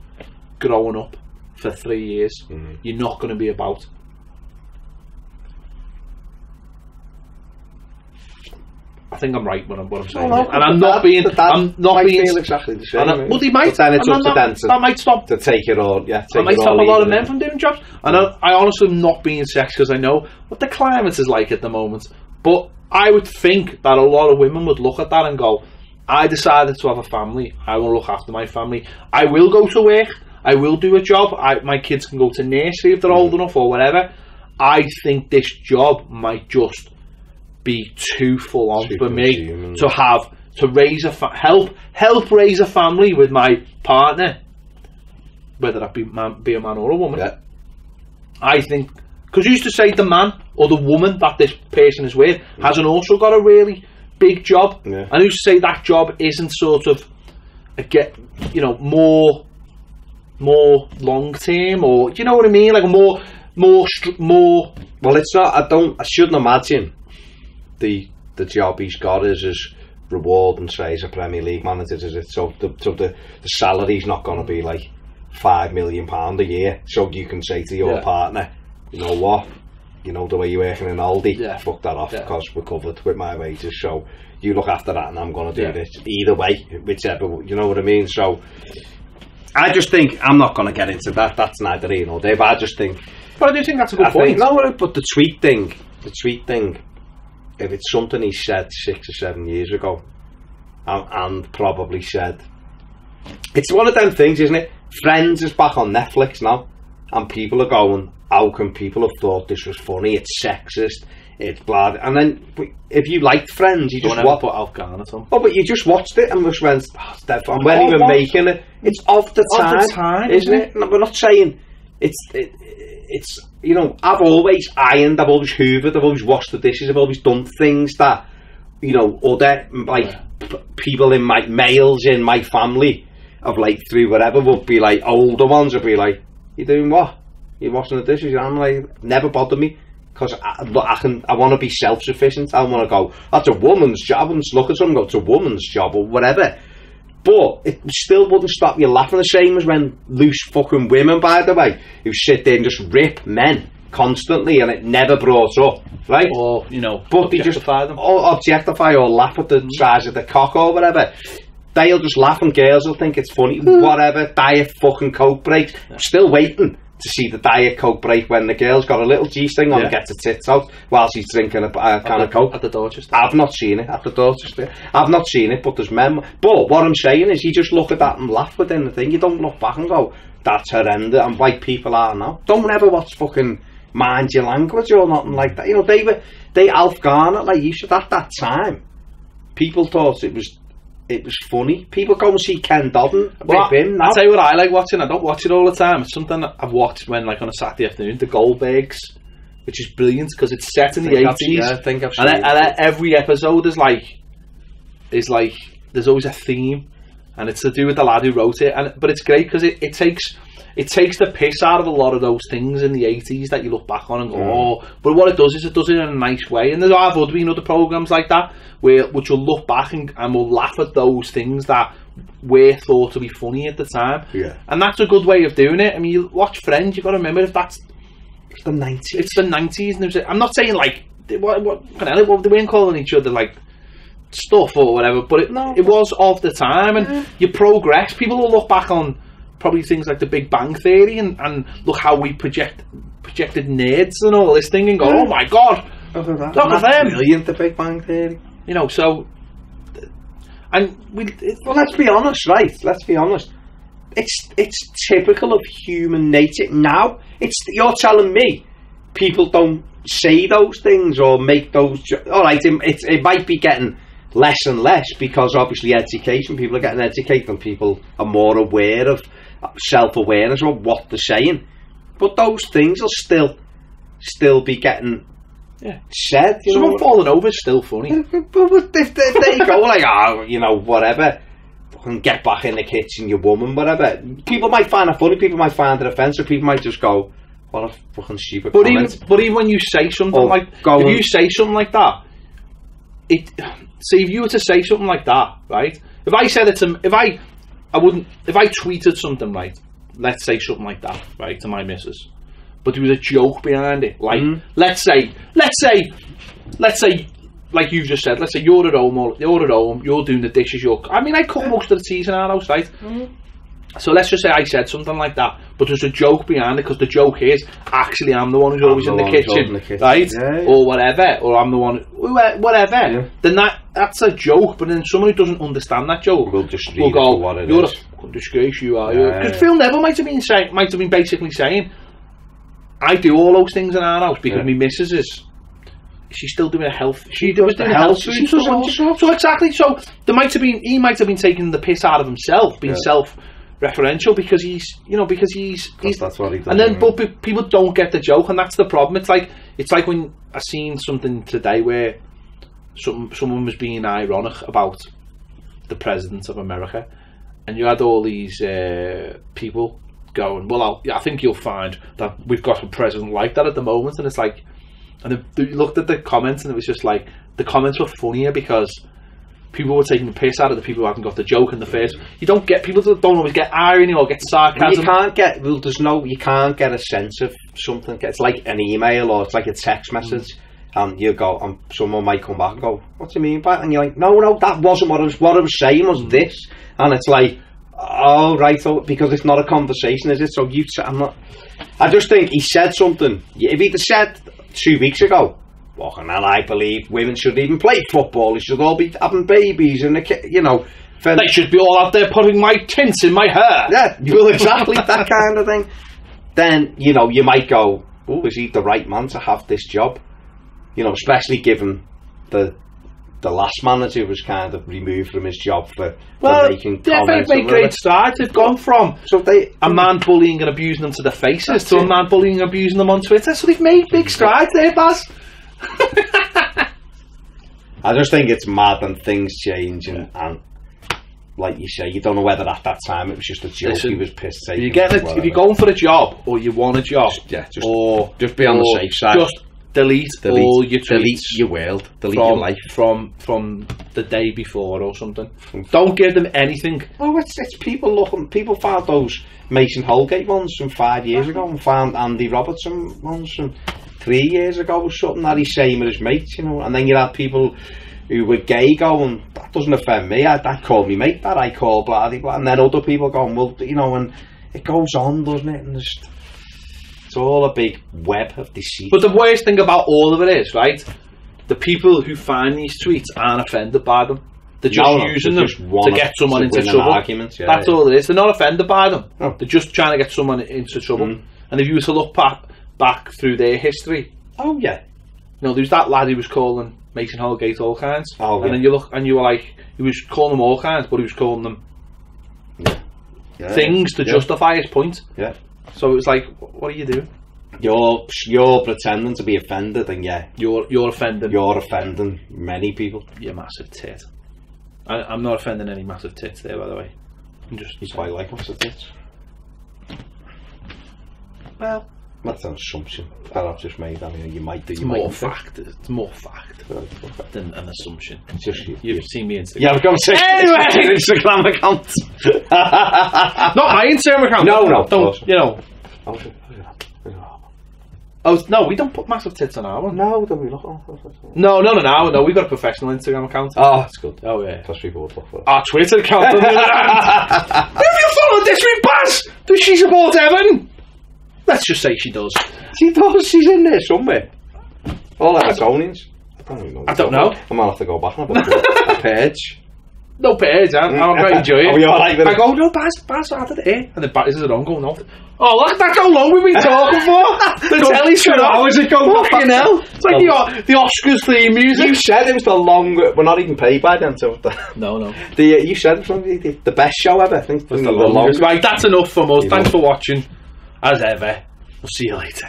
growing up for 3 years. You're not going to be about. I think I'm right when I'm saying it. And I'm not being feel exactly the same. Well, they might. But then it's up to them that might stop. To take it all. Yeah, that might stop a lot of men from doing jobs. And I honestly am not being sexist because I know what the climate is like at the moment. But I would think that a lot of women would look at that and go, I decided to have a family. I will look after my family. I will go to work. I will do a job. My kids can go to nursery if they're old enough or whatever. I think this job might just be too full on for me to have to raise help raise a family with my partner, whether that be a man or a woman. I think, because you used to say the man or the woman that this person is with hasn't also got a really big job, and I used to say that job isn't sort of more long term, or do you know what I mean, like more. Well, it's not. I shouldn't imagine the job he's got is his reward and say he's a Premier League manager, is it? So the salary's not going to be like £5 million a year. So you can say to your partner, you know what, you know the way you're working in Aldi, fuck that off because we're covered with my wages. So you look after that, and I'm going to do this either way, whichever. You know what I mean? So I just think I'm not going to get into that. That's neither here nor there. But I just think. But I do think that's a good point. But the tweet thing. If it's something he said 6 or 7 years ago, and probably said, it's one of them things, isn't it? Friends is back on Netflix now, and people are going, how can people have thought this was funny? It's sexist, it's blah. And then if you liked Friends, you just put Afghan at all. Oh, but you just watched it and just went, and when he was making it, it's of the time, isn't it? No, we're not saying it's you know, I've always ironed, I've always hoovered, I've always washed the dishes, I've always done things that, you know, other people in males in my family of like through whatever would be like, older ones would be like, you doing what? You're washing the dishes? I'm like, never bothered me. Because I want to be self-sufficient. I want to go, that's a woman's job. I wouldn't look at someone and go, it's a woman's job or whatever. But it still wouldn't stop you laughing. The same as when loose fucking women, by the way, who sit there and just rip men constantly, and it never brought up, right? Or, you know, but they just objectify or laugh at the size of the cock or whatever. They'll just laugh and girls will think it's funny. Whatever, Diet fucking Coke breaks. I'm still waiting to see the Diet Coke break when the girl's got a little G-string on and gets her tits out while she's drinking a can of Coke. At the Dorchester. I've not seen it at the Dorchester. I've not seen it, but there's men. But what I'm saying is, you just look at that and laugh within the thing. You don't look back and go, that's horrendous, and white people are now. Don't ever watch fucking Mind Your Language or nothing like that. You know, they Alf Garner, like you said, at that time, people thought it was funny. People go and see Ken Dodden. I'll tell you what I like watching. I don't watch it all the time. It's something that I've watched when, like, on a Saturday afternoon, the Goldbergs, which is brilliant because it's set in the 80s. I think I've seen and every episode is like there's always a theme, and it's to do with the lad who wrote it. But it's great because it takes the piss out of a lot of those things in the 80s that you look back on and go, oh. But what it does is it does it in a nice way. And there's other programs like that which will look back and will laugh at those things that were thought to be funny at the time. Yeah. And that's a good way of doing it. I mean, you watch Friends, you've got to remember it's the 90s. It's the 90s. And I'm not saying like they weren't calling each other like stuff or whatever, but it was of the time, and you progress. People will look back on probably things like the Big Bang Theory and look how we projected nerds and all this thing and go, oh my god, look at them. Brilliant, the Big Bang Theory. You know, so, and well, let's be honest, right? Let's be honest. It's typical of human nature. Now, you're telling me people don't say those things or make those. All right, it might be getting less and less because obviously education. People are getting educated and people are more aware of self-awareness of what they're saying. But those things will still be getting. Yeah, said. Someone falling over is still funny. But if they go like, oh, you know, whatever, fucking get back in the kitchen, you woman, whatever. People might find it funny. People might find it offensive. People might just go, what a fucking stupid comment. But even when you say something like, if you say something like that, if you were to say something like that, right? If I said it to, if I tweeted something, right? Let's say something like that, right, to my missus. But there was a joke behind it. Like, let's say, like you just said, let's say you're at home, you're doing the dishes, I cook most of the teas in our house, right? So let's just say I said something like that, but there's a joke behind it, because the joke is, actually I'm the one who's always in the kitchen, right? Yeah. Or whatever, or I'm the one, whatever. Yeah. Then that's a joke, but then someone who doesn't understand that joke will go, what it you're is. A fucking disgrace, you are. Because Phil Neville might have been basically saying, I do all those things in our house because my missus is. She's still doing a health. She was doing a health food. So exactly. So he might have been taking the piss out of himself, being self-referential because he's. That's what he does. And then, but people don't get the joke, and that's the problem. It's like when I seen something today where someone was being ironic about the president of America, and you had all these people going, well, I think you'll find that we've got a president like that at the moment, and it's like, and they looked at the comments and it was just like, the comments were funnier because people were taking the piss out of the people who hadn't got the joke in the face. People don't always get irony or get sarcasm. You can't get a sense of something. It's like an email or it's like a text message, and you go, and someone might come back and go, what do you mean by it? And you're like, no, that wasn't what I was saying was this, and it's like, oh right, so because it's not a conversation, is it? So I just think he said something. If he'd have said 2 weeks ago, and I believe women should even play football, they should all be having babies and they should be all out there putting my tints in my hair. Yeah, well, exactly that kind of thing. Then you might go, oh, is he the right man to have this job? Especially given the last manager was kind of removed from his job for making comments. They've made great strides. They've gone from a man bullying and abusing them to their faces to a man bullying and abusing them on Twitter. So they've made big strides there, Baz. I just think it's mad and things change, and like you say, you don't know whether at that time it was just a joke. Listen, he was pissed. If you're going for a job or you want a job, just be on the safe side. Just delete all your tweets. Delete your world. Delete your life. From the day before or something. Don't give them anything. Oh, it's people looking. People found those Mason Holgate ones from 5 years ago, and found Andy Robertson ones from 3 years ago, or something that he's saying with his mates, you know. And then you had people who were gay going, that doesn't offend me. I call me mate that. I call blah blah blah. And then other people going, well, you know, and it goes on, doesn't it? And it's all a big web of deceit. But the worst thing about all of it is, right, the people who find these tweets aren't offended by them. They're just using them to get someone into trouble. That's all it is. They're not offended by them. No. They're just trying to get someone into trouble. And if you were to look back through their history, oh yeah, you know, there was that lad who was calling Mason Holgate all kinds, and then you look and you were like, he was calling them all kinds, but he was calling them things to justify his point. Yeah. So it was like, what are you doing? You're pretending to be offended, and you're offending. You're offending many people. You massive tit. I'm not offending any massive tits there, by the way. You quite like massive tits. Well, that's an assumption that I've just made. I mean, you might do. It's more fact than an assumption. You've seen me Instagram. Yeah, I've got to say anyway. Instagram account. Not my Instagram account. No. Don't you know? Oh no, we don't put massive tits on our one. No, don't we look? No. We've got a professional Instagram account. Oh, that's good. Oh yeah. Because people would look for it. Our Twitter account. Have you followed this week, Baz? Does she support Everton? Let's just say she does. She does. She's in there somewhere. All Evertonians. I don't know. I might have to go back and have a page. No page, I'm going to enjoy it. Are we alright with it? I go, no, Baz, I did it here. And the Baz is on going off. Oh, look at that, how long we've been talking for. The telly's shut off. Hours ago. Fucking hell. It's like the Oscars theme music. You said it was the long... We're not even paid by then. So No. You said it was the best show ever. I think it was the longest. Right, that's enough from us. Thanks for watching. As ever, we'll see you later.